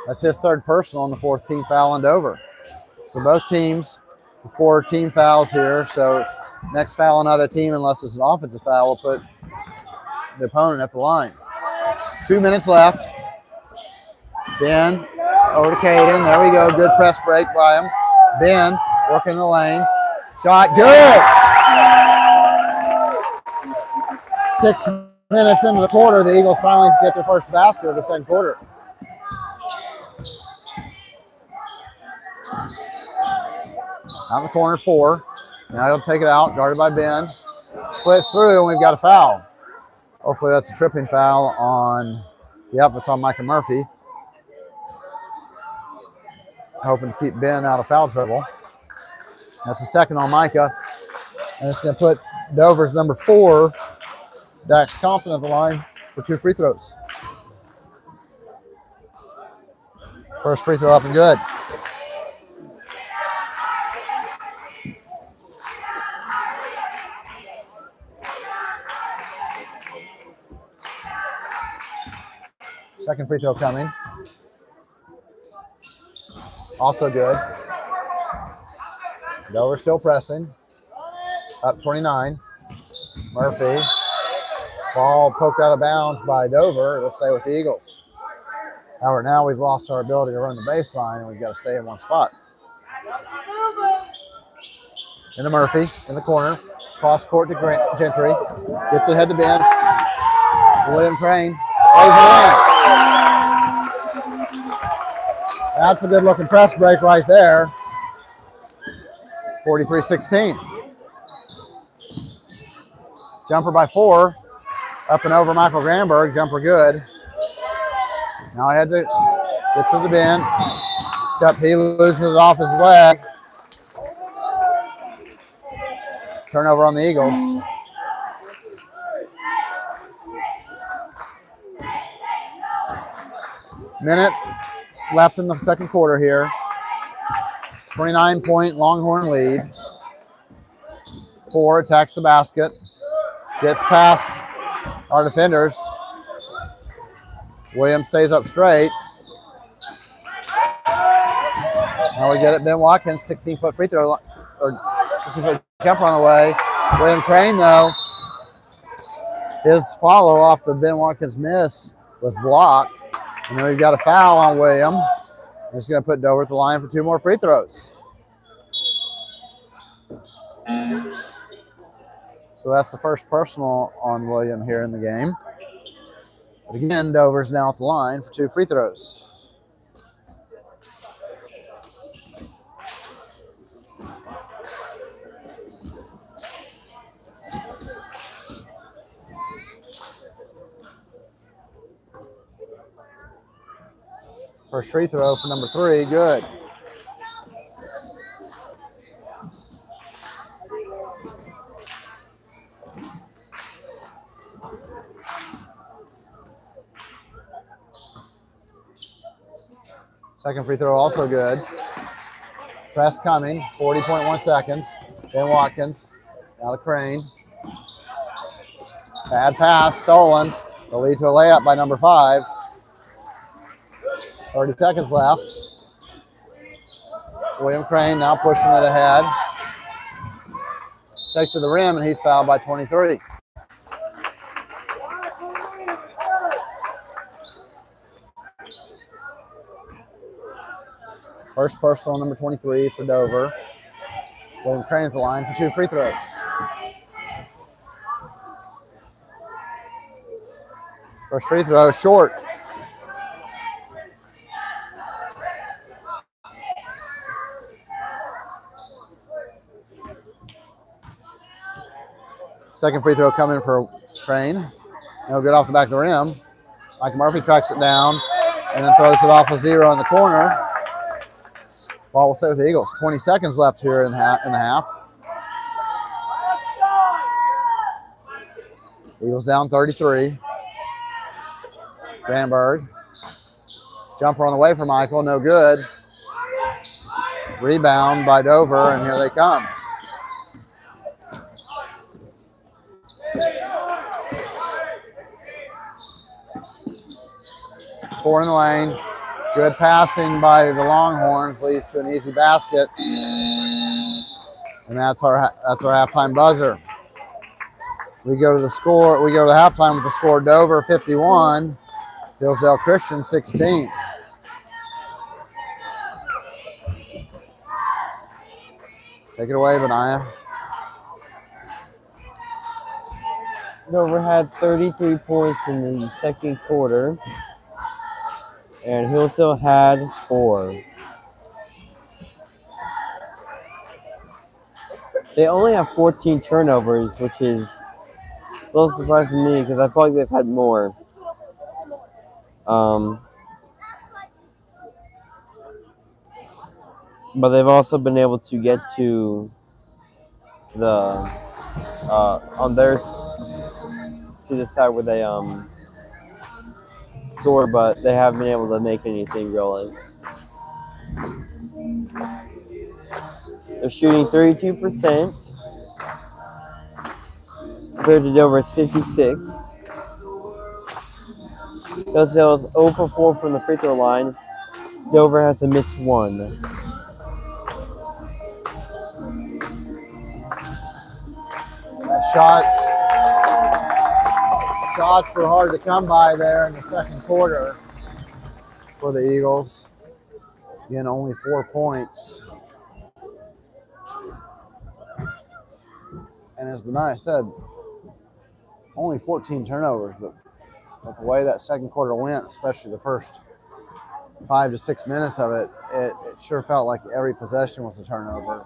Speaker 2: That's his 3rd personal and the 4th team foul on Dover. So both teams with 4 team fouls here. So next foul on another team, unless it's an offensive foul, will put the opponent at the line. 2 minutes left. Ben over to Caden. There we go. Good press break by him. Ben working the lane. Shot good. 6 minutes into the quarter, the Eagles finally get their first basket of the second quarter. Out in the corner, 4. Now he'll take it out, guarded by Ben. Splits through, and we've got a foul. Hopefully that's a tripping foul on, yep, it's on Micah Murphy. Hoping to keep Ben out of foul trouble. That's the second on Micah. And it's going to put Dover's number 4, Dax Compton, at the line for 2 free throws. First free throw up and good. Second free throw coming. Also good. Dover still pressing. Up 29. Murphy. Ball poked out of bounds by Dover. It'll stay with the Eagles. However, now we've lost our ability to run the baseline, and we've got to stay in one spot. Into Murphy in the corner. Cross court to Gentry. Gets it head to Ben. William Crane lays it in. That's a good looking press break right there. 43-16. Jumper by 4. Up and over Michael Granberg. Jumper good. Now I had to get to the Ben. Except he loses it off his leg. Turnover on the Eagles. Minute left in the second quarter here. 29-point Longhorn lead. 4 attacks the basket. Gets past our defenders. Williams stays up straight. Now we get it. Ben Watkins, 16-foot free throw, or 16-foot jumper on the way. William Crane, though, his follow off the Ben Watkins miss was blocked. And then we've got a foul on William. It's going to put Dover at the line for 2 more free throws. So that's the first personal on William here in the game. But again, Dover's now at the line for 2 free throws. First free throw for number 3, good. Second free throw also good. Press coming, 40.1 seconds. Ben Watkins, now to Crane. Bad pass, stolen. Will lead to a layup by number 5. 30 seconds left. William Crane now pushing it ahead. Takes to the rim, and he's fouled by 23. First personal, number 23 for Dover. William Crane at the line for 2 free throws. First free throw, short. Second free throw coming for Crane. No good off the back of the rim. Mike Murphy tracks it down and then throws it off a 0 in the corner. Ball will stay with the Eagles. 20 seconds left here in the half. Eagles down 33. Granberg. Jumper on the way for Michael, no good. Rebound by Dover, and here they come. Four in the lane. Good passing by the Longhorns leads to an easy basket. And that's our halftime buzzer. We go to the score. We go to the halftime with the score: Dover 51, Hillsdale Christian 16. Take it away, Benaiah.
Speaker 3: Dover had 33 points in the second quarter, and Hillsdale had 4. They only have 14 turnovers, which is a little surprising to me because I feel like they've had more. But they've also been able to get to the on their to the side where they score, but they haven't been able to make anything really. They're shooting 32% compared to Dover's 56%. Hillsdale is 0 for 4 from the free throw line. Dover has to miss one.
Speaker 2: Shots were hard to come by there in the second quarter for the Eagles. Again, only 4 points. And as Benai said, only 14 turnovers, but the way that second quarter went, especially the first 5 to 6 minutes of it, it sure felt like every possession was a turnover.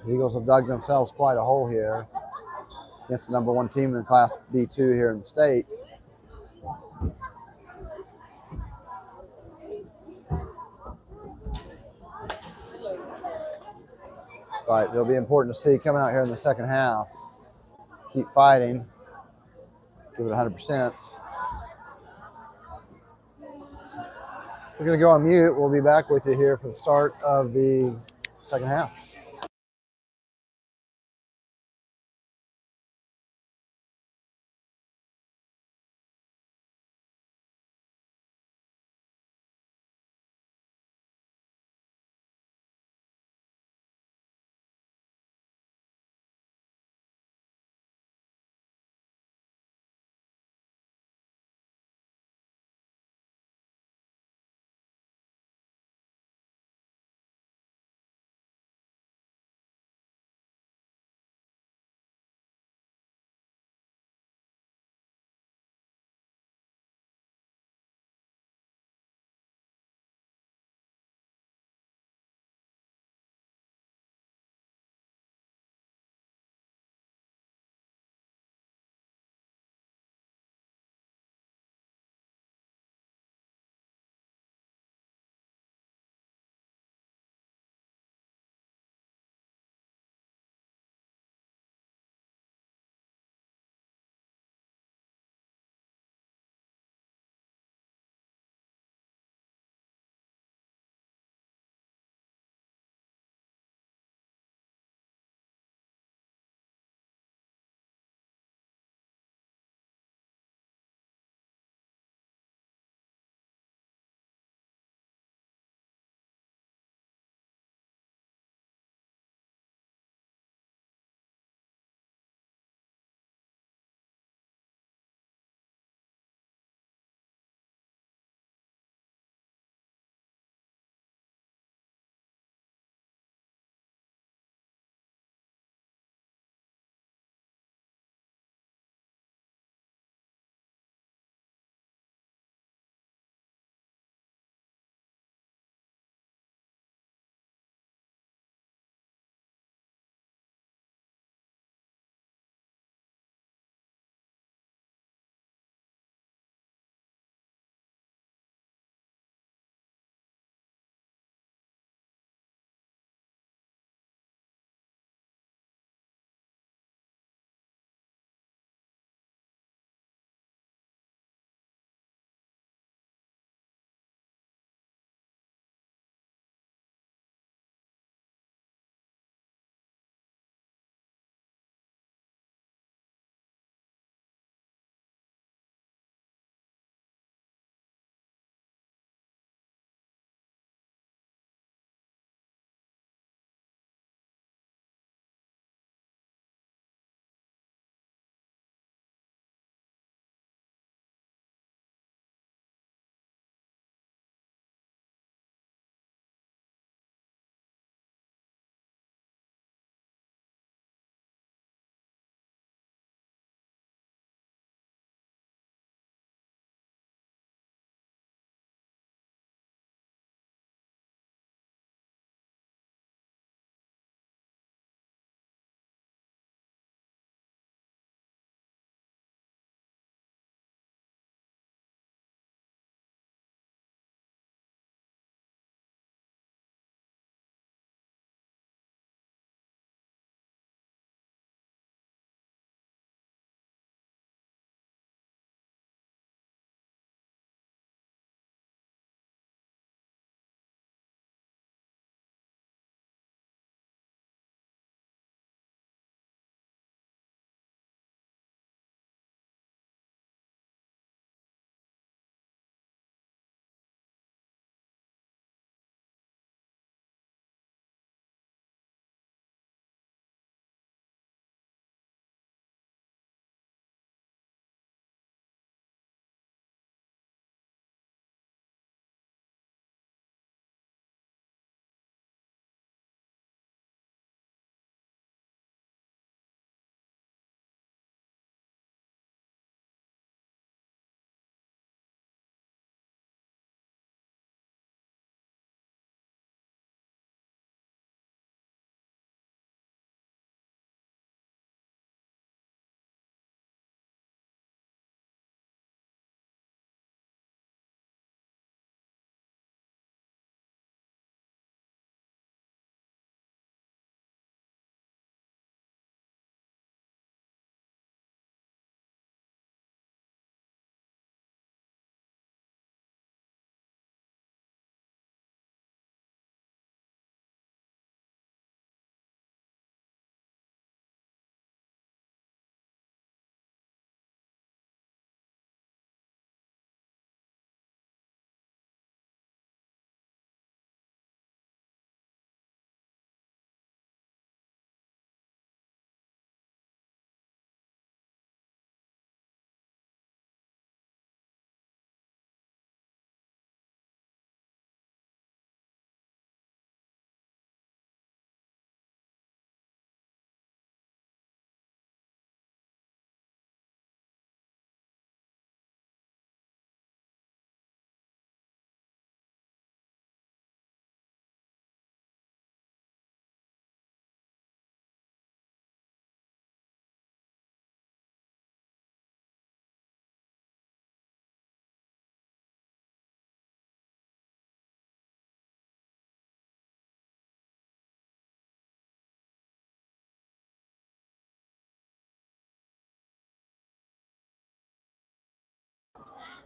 Speaker 2: The Eagles have dug themselves quite a hole here against the number 1 team in Class B2 here in the state. But it'll be important to see come out here in the second half. Keep fighting. Give it 100%. We're going to go on mute. We'll be back with you here for the start of the second half.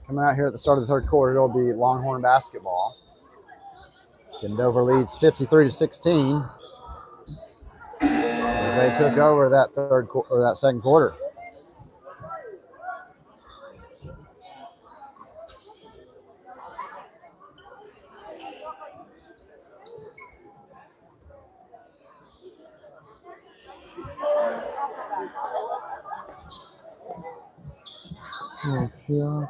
Speaker 2: Coming out here at the start of the third quarter, it'll be Longhorn basketball. And Dover leads 53-16 as they took over that second quarter.
Speaker 3: Yeah.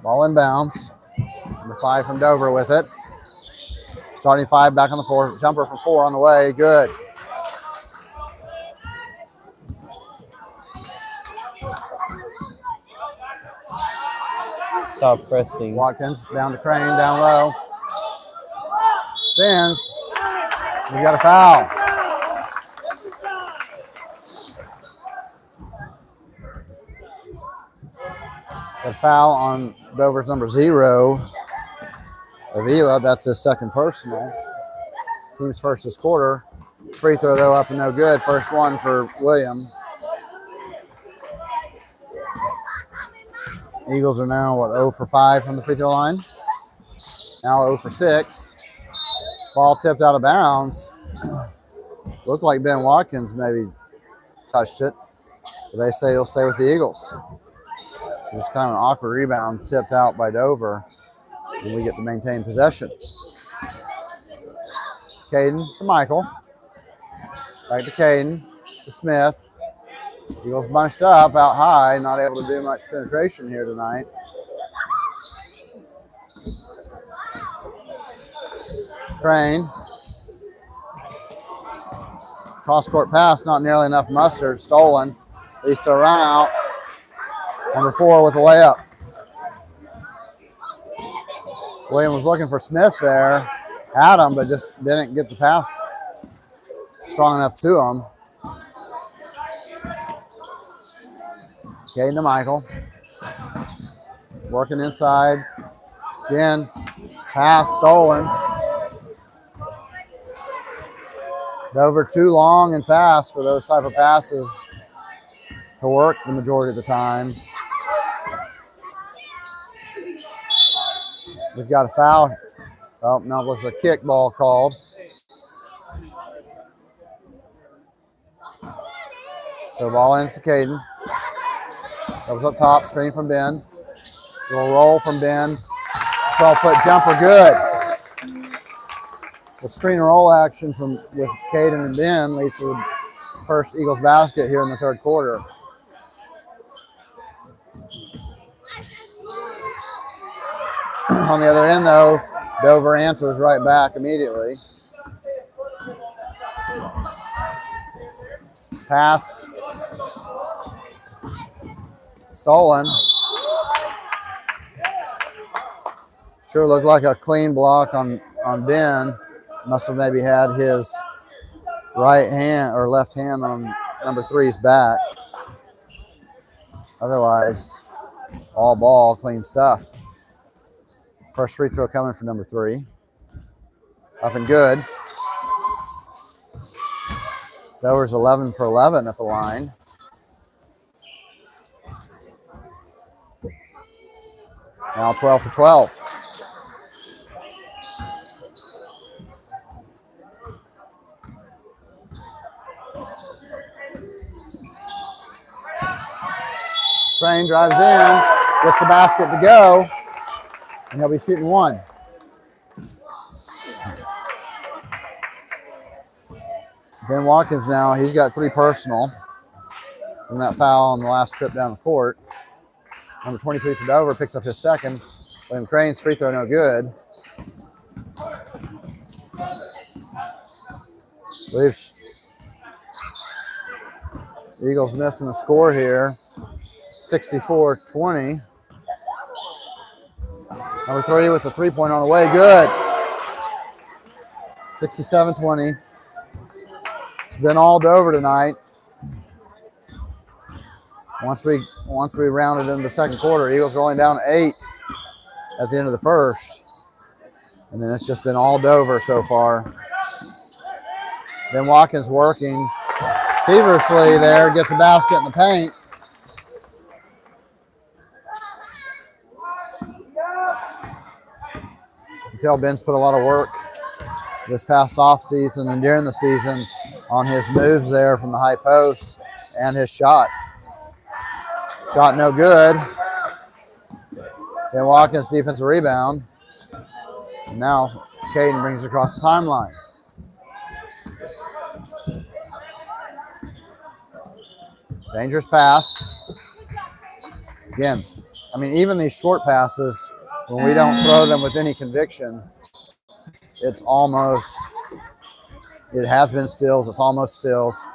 Speaker 2: Ball inbounds. Number 5 from Dover with it. Starting 5 back on the floor. Jumper from 4 on the way. Good.
Speaker 3: Stop pressing.
Speaker 2: Watkins down to Crane, down low. Spins. We got a foul. A foul on Dover's number 0, Avila. That's his second personal. Team's first this quarter. Free throw, though, up and no good. First one for William. Eagles are now, 0 for 5 from the free throw line. Now 0 for 6. Ball tipped out of bounds. Looked like Ben Watkins maybe touched it. But they say he'll stay with the Eagles. Just kind of an awkward rebound tipped out by Dover. And we get to maintain possession. Caden to Michael. Back to Caden to Smith. Eagles bunched up out high, not able to do much penetration here tonight. Crane. Cross-court pass, not nearly enough mustard. Stolen. Leads to a run out. Number 4 with a layup. William was looking for Smith there. Had him, but just didn't get the pass strong enough to him. Caden to Michael. Working inside. Again, pass stolen. Dover too long and fast for those type of passes to work the majority of the time. We've got a foul. Oh, no, it looks like a kick ball called. So ball ends to Caden. Goes up top, screen from Ben. Little roll from Ben. 12-foot jumper, good. The screen and roll action with Caden and Ben leads to the first Eagles basket here in the third quarter. On the other end, though, Dover answers right back immediately. Pass. Stolen. Sure looked like a clean block on Ben. Must have maybe had his right hand or left hand on number 3's back. Otherwise, all ball, clean stuff. First free throw coming for number 3. Up and good. Dover's 11 for 11 at the line. Now 12 for 12. Crane drives in, gets the basket to go, and he'll be shooting 1. Ben Watkins now, he's got 3 personal from that foul on the last trip down the court. Number 23 for Dover picks up his second. William Crane's free throw no good. The Eagles missing the score here. 64-20. Number 3 with the 3-point on the way. Good. 67-20. It's been all Dover tonight. Once we rounded into the second quarter, Eagles rolling down 8. at the end of the first. And then it's just been all Dover so far. Ben Watkins working feverishly there, gets a basket in the paint. You can tell Ben's put a lot of work this past off season and during the season on his moves there from the high post and his shot. Shot no good. Ben Watkins defensive rebound. And now Caden brings it across the timeline. Dangerous pass. Again, I mean, even these short passes, when we don't throw them with any conviction, it's almost, it has been steals, it's almost steals.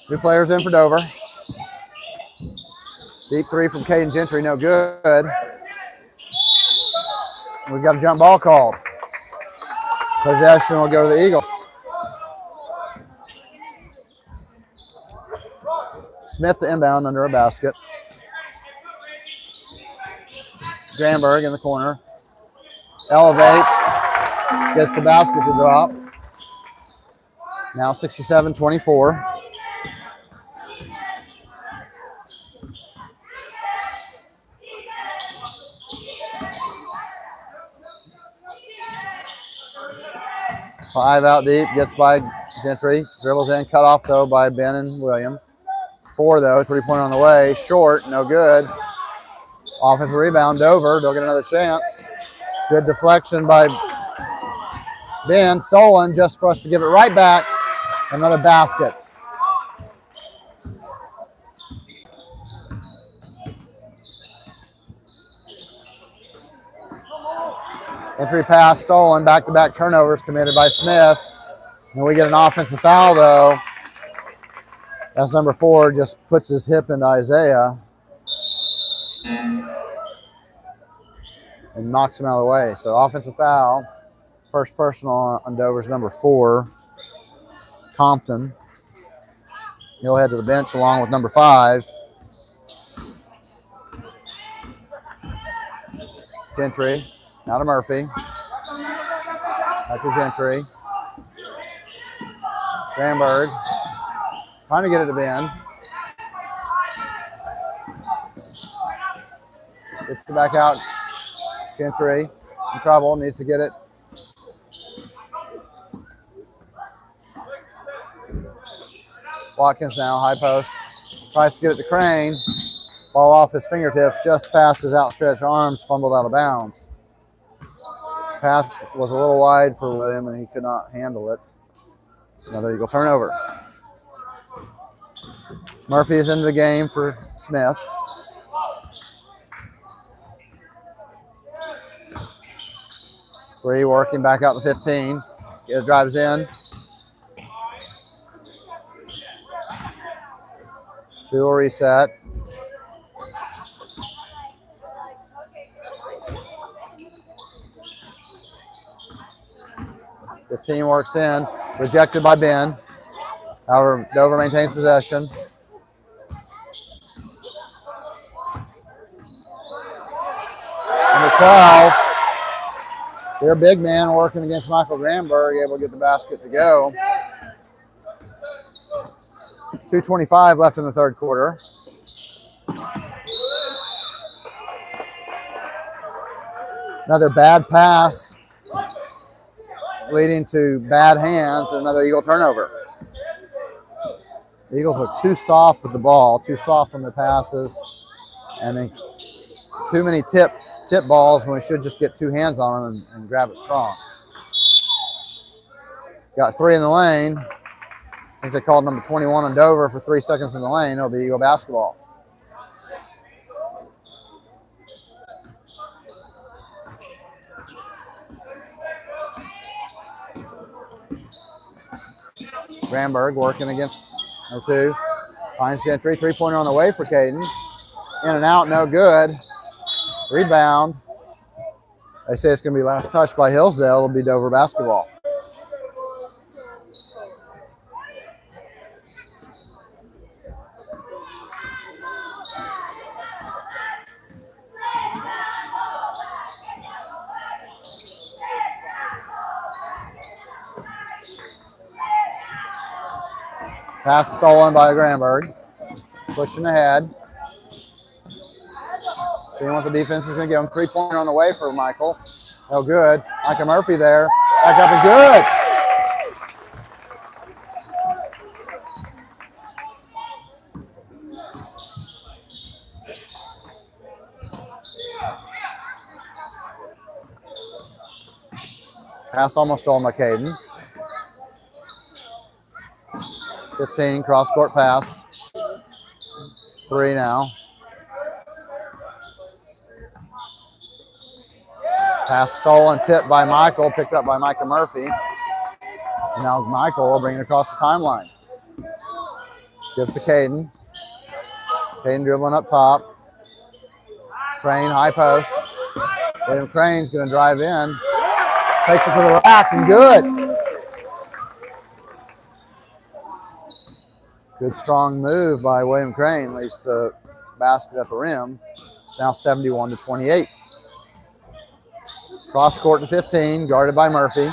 Speaker 2: New players in for Dover. Deep three from Caden Gentry, no good. We've got a jump ball called. Possession will go to the Eagles. Smith the inbound under a basket. Granberg in the corner. Elevates. Gets the basket to drop. Now 67-24. Five out deep, gets by Gentry. Dribbles in, cut off though by Ben and William. Four though, 3-pointer on the way. Short, no good. Offensive rebound, Dover. They'll get another chance. Good deflection by Ben. Stolen just for us to give it right back. Another basket. Entry pass stolen, back-to-back turnovers committed by Smith. And we get an offensive foul though. That's number 4, just puts his hip into Isaiah and knocks him out of the way. So offensive foul, first personal on Dover's number 4, Compton. He'll head to the bench along with number 5. Gentry. Now to Murphy. Back to Gentry. Granberg. Trying to get it to Ben. Gets to back out. Gentry in trouble. Needs to get it. Watkins now, high post. Tries to get it to Crane. Ball off his fingertips, just past his outstretched arms, fumbled out of bounds. Pass was a little wide for William, and he could not handle it. It's another Eagle turnover. Murphy is into the game for Smith. Three working back out to 15. It drives in. Dual reset. The team works in, rejected by Ben. However, Dover maintains possession. Number 12, their big man working against Michael Granberg, able to get the basket to go. 2:25 left in the third quarter. Another bad pass leading to bad hands and another Eagle turnover. The Eagles are too soft with the ball, too soft on their passes, and then too many tip balls when we should just get 2 hands on them and grab it strong. Got 3 in the lane. I think they called number 21 on Dover for 3 seconds in the lane. It'll be Eagle basketball. Granberg working against number 2. Finds Gentry. 3-pointer on the way for Caden. In and out, no good. Rebound. They say it's going to be last touch by Hillsdale. It'll be Dover basketball. Pass stolen by Granberg. Pushing ahead. Seeing what the defense is going to give him. 3-pointer on the way for Michael. No good. Micah Murphy there. Back up and good. Pass almost stolen by Caden. 15, cross-court pass. 3 now. Pass stolen, tipped by Michael, picked up by Micah Murphy. And now Michael will bring it across the timeline. Gives to Caden. Caden dribbling up top. Crane, high post. William Crane's going to drive in. Takes it to the rack and good. Good strong move by William Crane. Leads to basket at the rim. It's now 71-28. Cross court to 15, guarded by Murphy.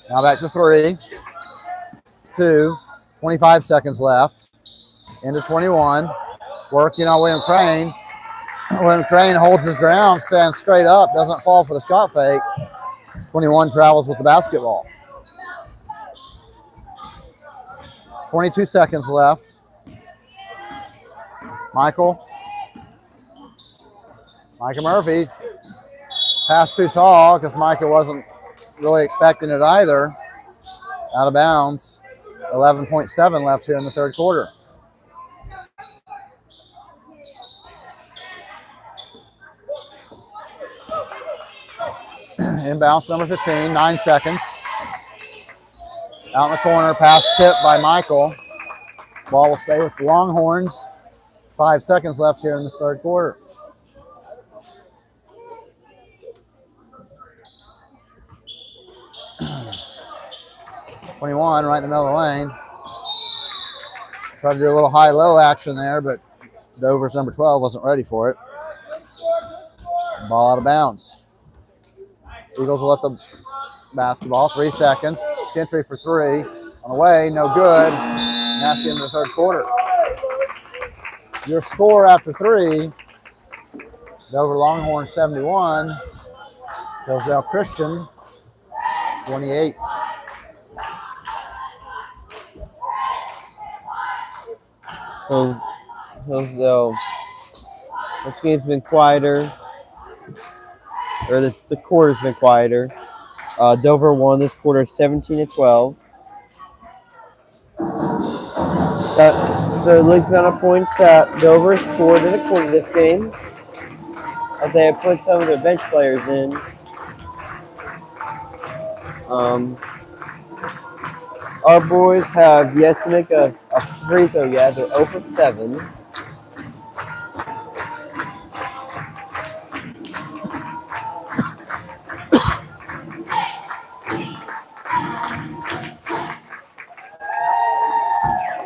Speaker 2: Now back to 3. 2, 25 seconds left. Into 21. Working on William Crane. William Crane holds his ground, stands straight up, doesn't fall for the shot fake. 21 travels with the basketball. 22 seconds left. Micah Murphy. Pass too tall because Micah wasn't really expecting it either. Out of bounds. 11.7 left here in the third quarter. Inbounds number 15, 9 seconds. Out in the corner, pass tipped by Michael. Ball will stay with the Longhorns. 5 seconds left here in this third quarter. .21 right in the middle of the lane. Tried to do a little high-low action there, but Dover's number 12 wasn't ready for it. Ball out of bounds. Eagles will let the basketball. 3 seconds. Gentry for 3. On the way, no good. And that's the end of the third quarter. Your score after 3, Dover Longhorns 71, Hillsdale Christian 28.
Speaker 3: Hillsdale, this game's been quieter, or the quarter's been quieter. Dover won this quarter 17-12. So the least amount of points that Dover scored in a quarter this game, as they have put some of their bench players in. Our boys have yet to make a free throw yet. They're 0 for 7.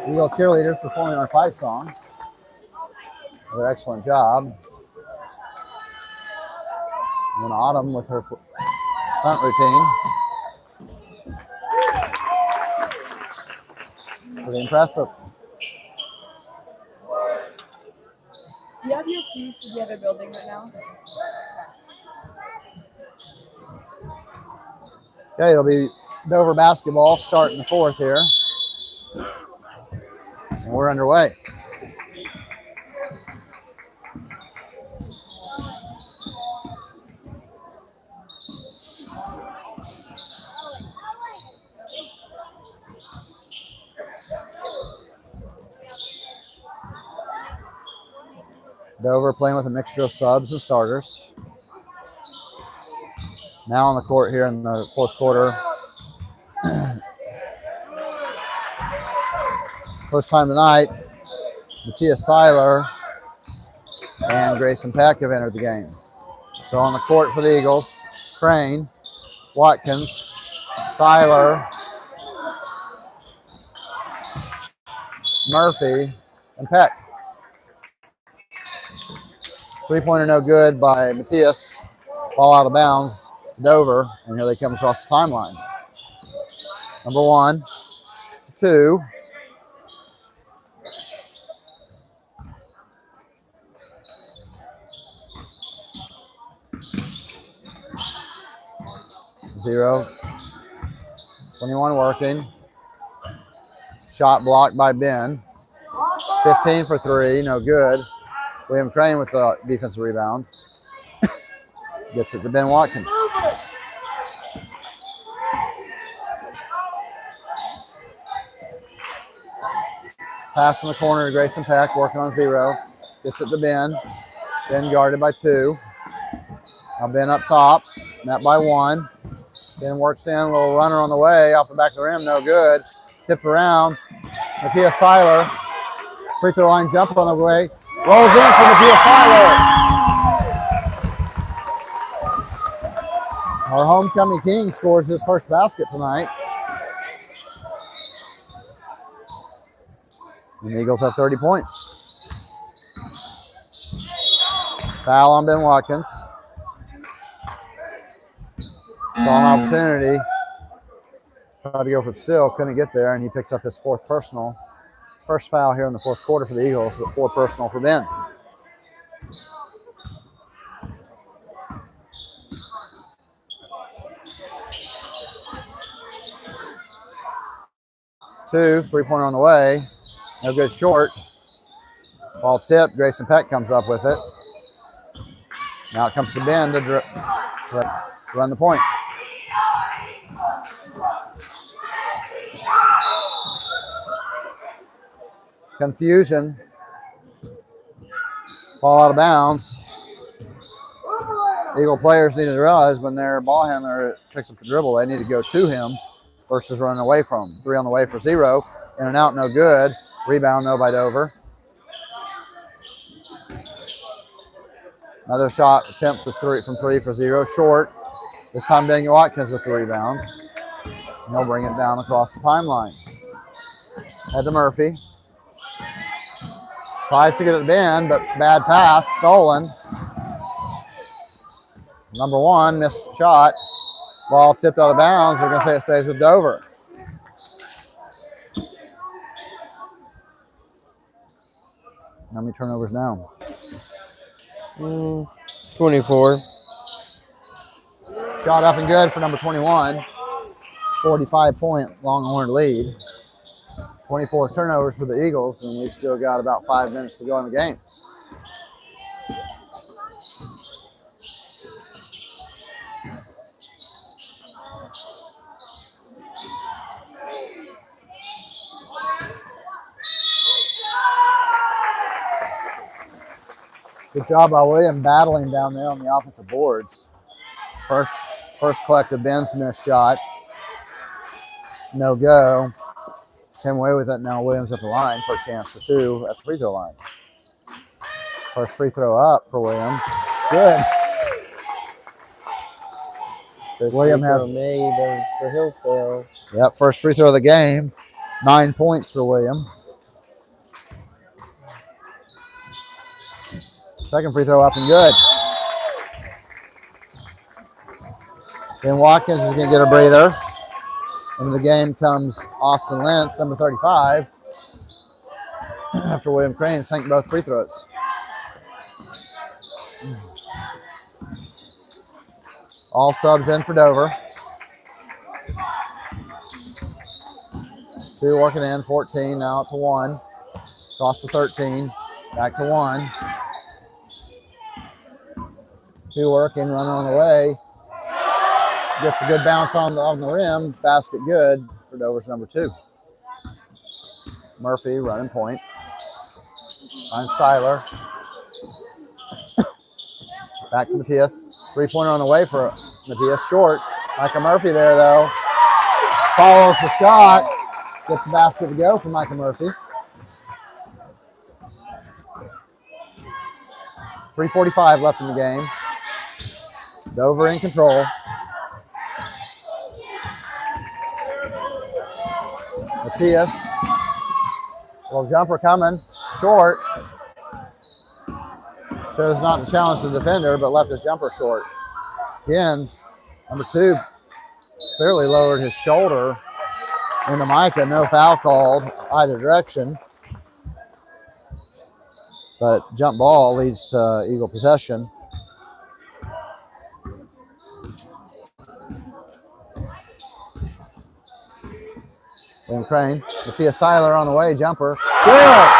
Speaker 2: Eagle cheerleaders performing our fight song. Another excellent job. And then Autumn with her stunt routine. Pretty impressive.
Speaker 4: Do you have your keys to the other building right now?
Speaker 2: Okay, it'll be Dover basketball starting the fourth here. And we're underway. Dover playing with a mixture of subs and starters. Now on the court here in the fourth quarter. First time tonight, Matthias Seiler and Grayson Peck have entered the game. So on the court for the Eagles, Crane, Watkins, Seiler, Murphy, and Peck. 3-pointer no good by Matthias. Ball out of bounds, Dover, and here they come across the timeline. Number 1, 2, 0. 21 working. Shot blocked by Ben. 15 for 3, no good. William Crane with the defensive rebound. Gets it to Ben Watkins. Pass in the corner to Grayson Peck, working on 0. Gets it to Ben. Ben guarded by 2. Now Ben up top, met by 1. Ben works in, a little runner on the way, off the back of the rim, no good. Tipped around. Matthias Seiler, free throw line jumper on the way. Rolls in for Matthias Seiler. Our homecoming king scores his first basket tonight. And the Eagles have 30 points. Foul on Ben Watkins. Saw an opportunity. Tried to go for the steal, couldn't get there, and he picks up his 4th personal. First foul here in the 4th quarter for the Eagles, but 4 personal for Ben. Two, 3-pointer on the way. No good short. Ball tipped. Grayson Peck comes up with it. Now it comes to Ben to run the point. Confusion. Ball out of bounds. Eagle players need to realize when their ball handler picks up the dribble, they need to go to him versus running away from him. 3 on the way for 0. In and out, no good. Rebound, no by Dover. Another shot attempt from 3 for 0. Short. This time Daniel Watkins with the rebound. And he'll bring it down across the timeline. Head to Murphy. Tries to get it Ben, but bad pass, stolen. Number 1, missed shot. Ball tipped out of bounds. They're going to say it stays with Dover. How many turnovers now?
Speaker 3: 24.
Speaker 2: Shot up and good for number 21. 45-point Longhorn lead. 24 turnovers for the Eagles, and we've still got about 5 minutes to go in the game. Good job by William battling down there on the offensive boards. First collected Ben's missed shot. No go. Came away with it. Now Williams at the line for a chance for 2 at the free throw line. First free throw up for William. Good. William has
Speaker 3: made for Hillsdale.
Speaker 2: Yep, first free throw of the game. 9 points for William. Second free throw up and good. Then Watkins is going to get a breather. Into the game comes Austin Lentz, number 35. After William Crane sank both free throws. All subs in for Dover. 2 working in, 14. Now it's a 1. Cross to 13. Back to 1. 2 working, running on the way. Gets a good bounce on the rim. Basket good for Dover's number 2. Murphy running point. Finds Seiler. Back to Matthias. 3-pointer on the way for Matthias. Short. Micah Murphy there, though. Follows the shot. Gets the basket to go for Micah Murphy. 3:45 left in the game. Dover in control. Matthias. Little jumper coming. Short. Chose not to challenge the defender, but left his jumper short. Again, number 2 clearly lowered his shoulder into Micah. No foul called either direction. But jump ball leads to Eagle possession. William Crane. Matthias Seiler on the way, jumper. Good!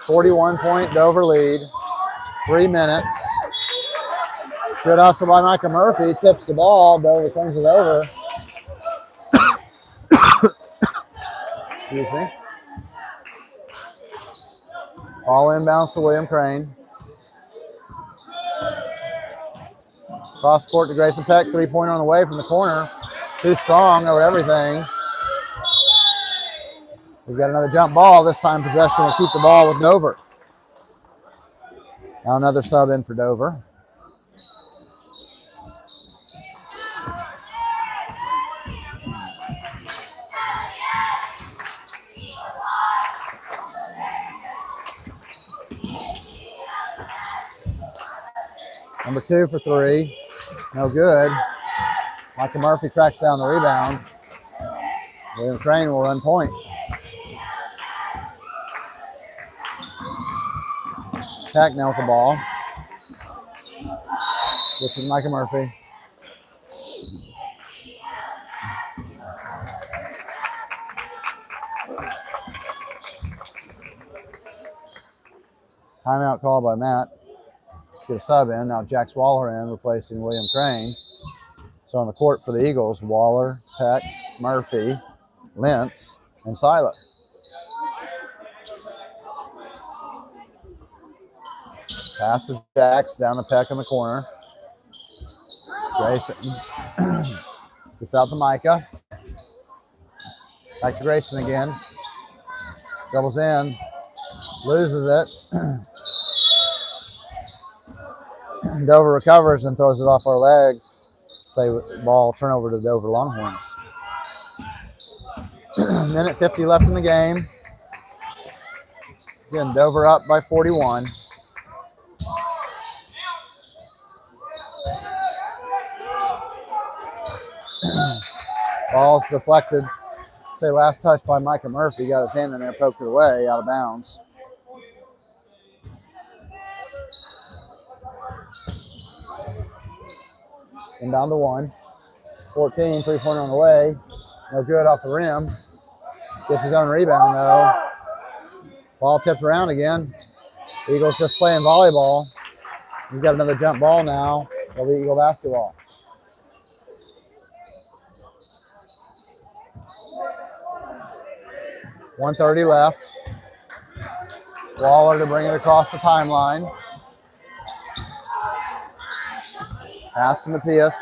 Speaker 2: 41-point Dover lead. 3 minutes. Good hustle by Micah Murphy. Tips the ball. Dover turns it over. Excuse me. Ball inbounds to William Crane. Cross court to Grayson Peck. 3-pointer on the way from the corner. Too strong over everything. We've got another jump ball. This time possession will keep the ball with Dover. Now another sub in for Dover. Number 2 for 3. No good. Michael Murphy tracks down the rebound. William Crane will run point. Peck now with the ball. This is Michael Murphy. Timeout called by Matt. Get a sub in. Now Jax Waller in, replacing William Crane. So on the court for the Eagles, Waller, Peck, Murphy, Lentz, and Seiler. Pass to Jax, down to Peck in the corner. Grayson gets out to Micah. Back to Grayson again. Doubles in. Loses it. Dover recovers and throws it off our legs. Stay with the ball, turnover to Dover Longhorns. Minute 50 left in the game. Again, Dover up by 41. Ball's deflected. Say last touch by Micah Murphy. Got his hand in there, poked it away, out of bounds. And down to 1. 14, 3-pointer on the way. No good off the rim. Gets his own rebound though. Ball tipped around again. Eagles just playing volleyball. We've got another jump ball now. It'll be Eagle basketball. .130 left. Waller to bring it across the timeline. Pass to Matthias.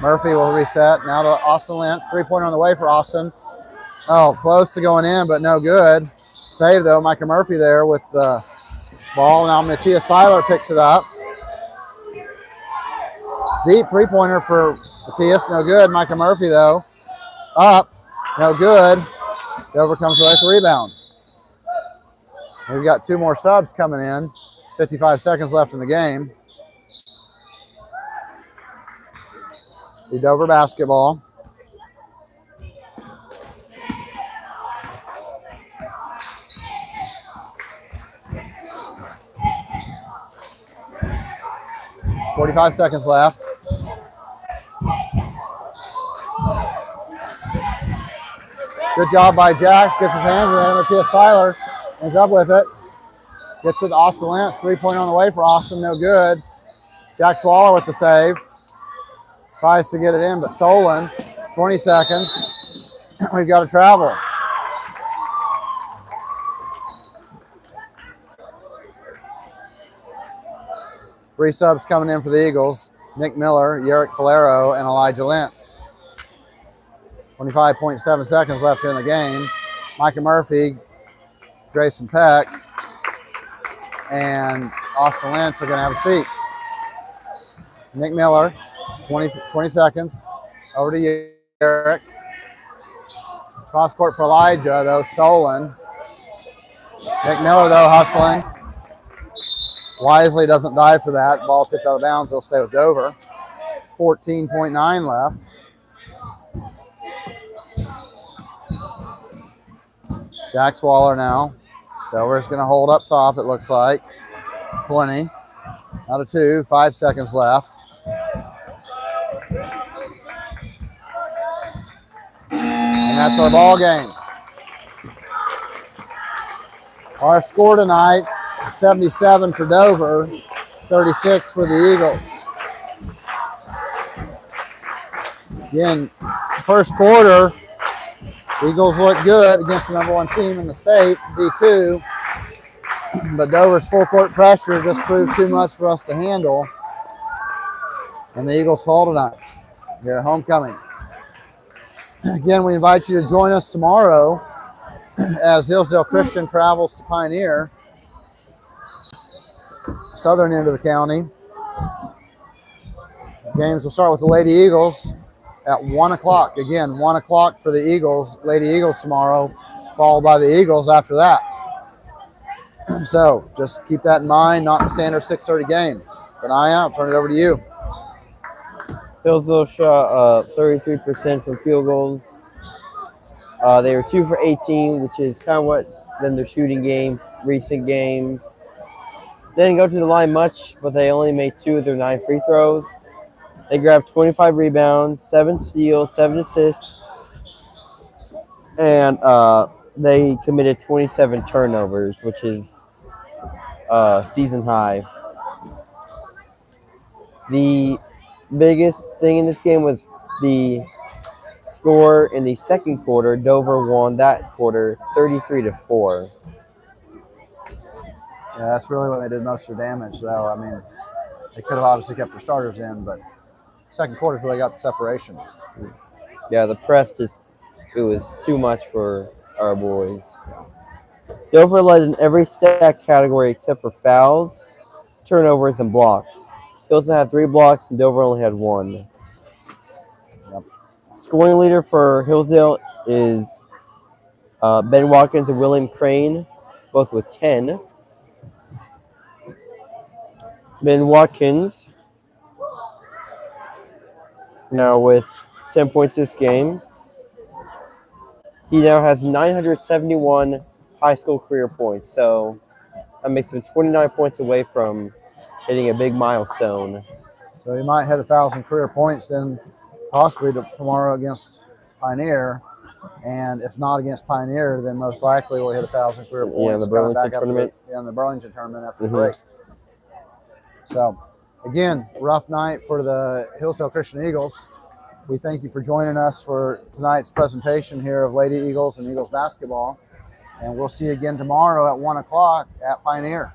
Speaker 2: Murphy will reset. Now to Austin Lentz. 3-pointer on the way for Austin. Oh, close to going in, but no good. Save though. Micah Murphy there with the ball. Now Matthias Seiler picks it up. Deep 3-pointer for Matthias. No good. Micah Murphy though. Up. No good. Dover comes away with the rebound. We've got 2 more subs coming in. 55 seconds left in the game. The Dover basketball. .45 seconds left. Good job by Jax. Gets his hands in there. Matthias Seiler ends up with it. Gets it to Austin Lentz. 3-pointer on the way for Austin. No good. Jax Waller with the save. Tries to get it in, but stolen. 20 seconds. We've got to travel. Three subs coming in for the Eagles. Nick Miller, Yerrick Falero, and Elijah Lentz. 25.7 seconds left here in the game. Micah Murphy, Grayson Peck, and Austin Lentz are going to have a seat. Nick Miller, 20 seconds. Over to Yerrick. Cross court for Elijah, though, stolen. Nick Miller, though, hustling. Wisely doesn't dive for that. Ball tipped out of bounds. They'll stay with Dover. 14.9 left. Jax Waller now. Dover's going to hold up top, it looks like. 20. Out of 2, 5 seconds left. And that's our ball game. Our score tonight, 77 for Dover, 36 for the Eagles. Again, first quarter, Eagles look good against the number 1 team in the state, D2. But Dover's full court pressure just proved too much for us to handle. And the Eagles fall tonight here at homecoming. Again, we invite you to join us tomorrow as Hillsdale Christian travels to Pioneer, southern end of the county. Games will start with the Lady Eagles at 1 o'clock. Again, 1 o'clock for the Eagles, Lady Eagles tomorrow, followed by the Eagles after that. So just keep that in mind, not the standard 6:30 game. But I'll turn it over to you.
Speaker 3: Hillsdale shot 33% from field goals. They were 2 for 18, which is kind of what's been their shooting game, recent games. They didn't go to the line much, but they only made 2 of their 9 free throws. They grabbed 25 rebounds, 7 steals, 7 assists, and they committed 27 turnovers, which is season high. The biggest thing in this game was the score in the second quarter. Dover won that quarter 33-4.
Speaker 2: Yeah, that's really when they did most of their damage, though. I mean, they could have obviously kept their starters in, but second quarter's really got the separation.
Speaker 3: Yeah, the press it was too much for our boys. Dover led in every stat category except for fouls, turnovers, and blocks. Hillsdale had 3 blocks and Dover only had 1.
Speaker 2: Yep.
Speaker 3: Scoring leader for Hillsdale is Ben Watkins and William Crane, both with 10. Ben Watkins now with 10 points this game. He now has 971 high school career points, so that makes him 29 points away from hitting a big milestone.
Speaker 2: So he might hit 1,000 career points then possibly tomorrow against Pioneer. And if not against Pioneer, then most likely we'll hit 1,000 career points.
Speaker 3: Yeah, in the Burlington tournament.
Speaker 2: In the Burlington tournament after the break. So, again, rough night for the Hillsdale Christian Eagles. We thank you for joining us for tonight's presentation here of Lady Eagles and Eagles basketball. And we'll see you again tomorrow at 1 o'clock at Pioneer.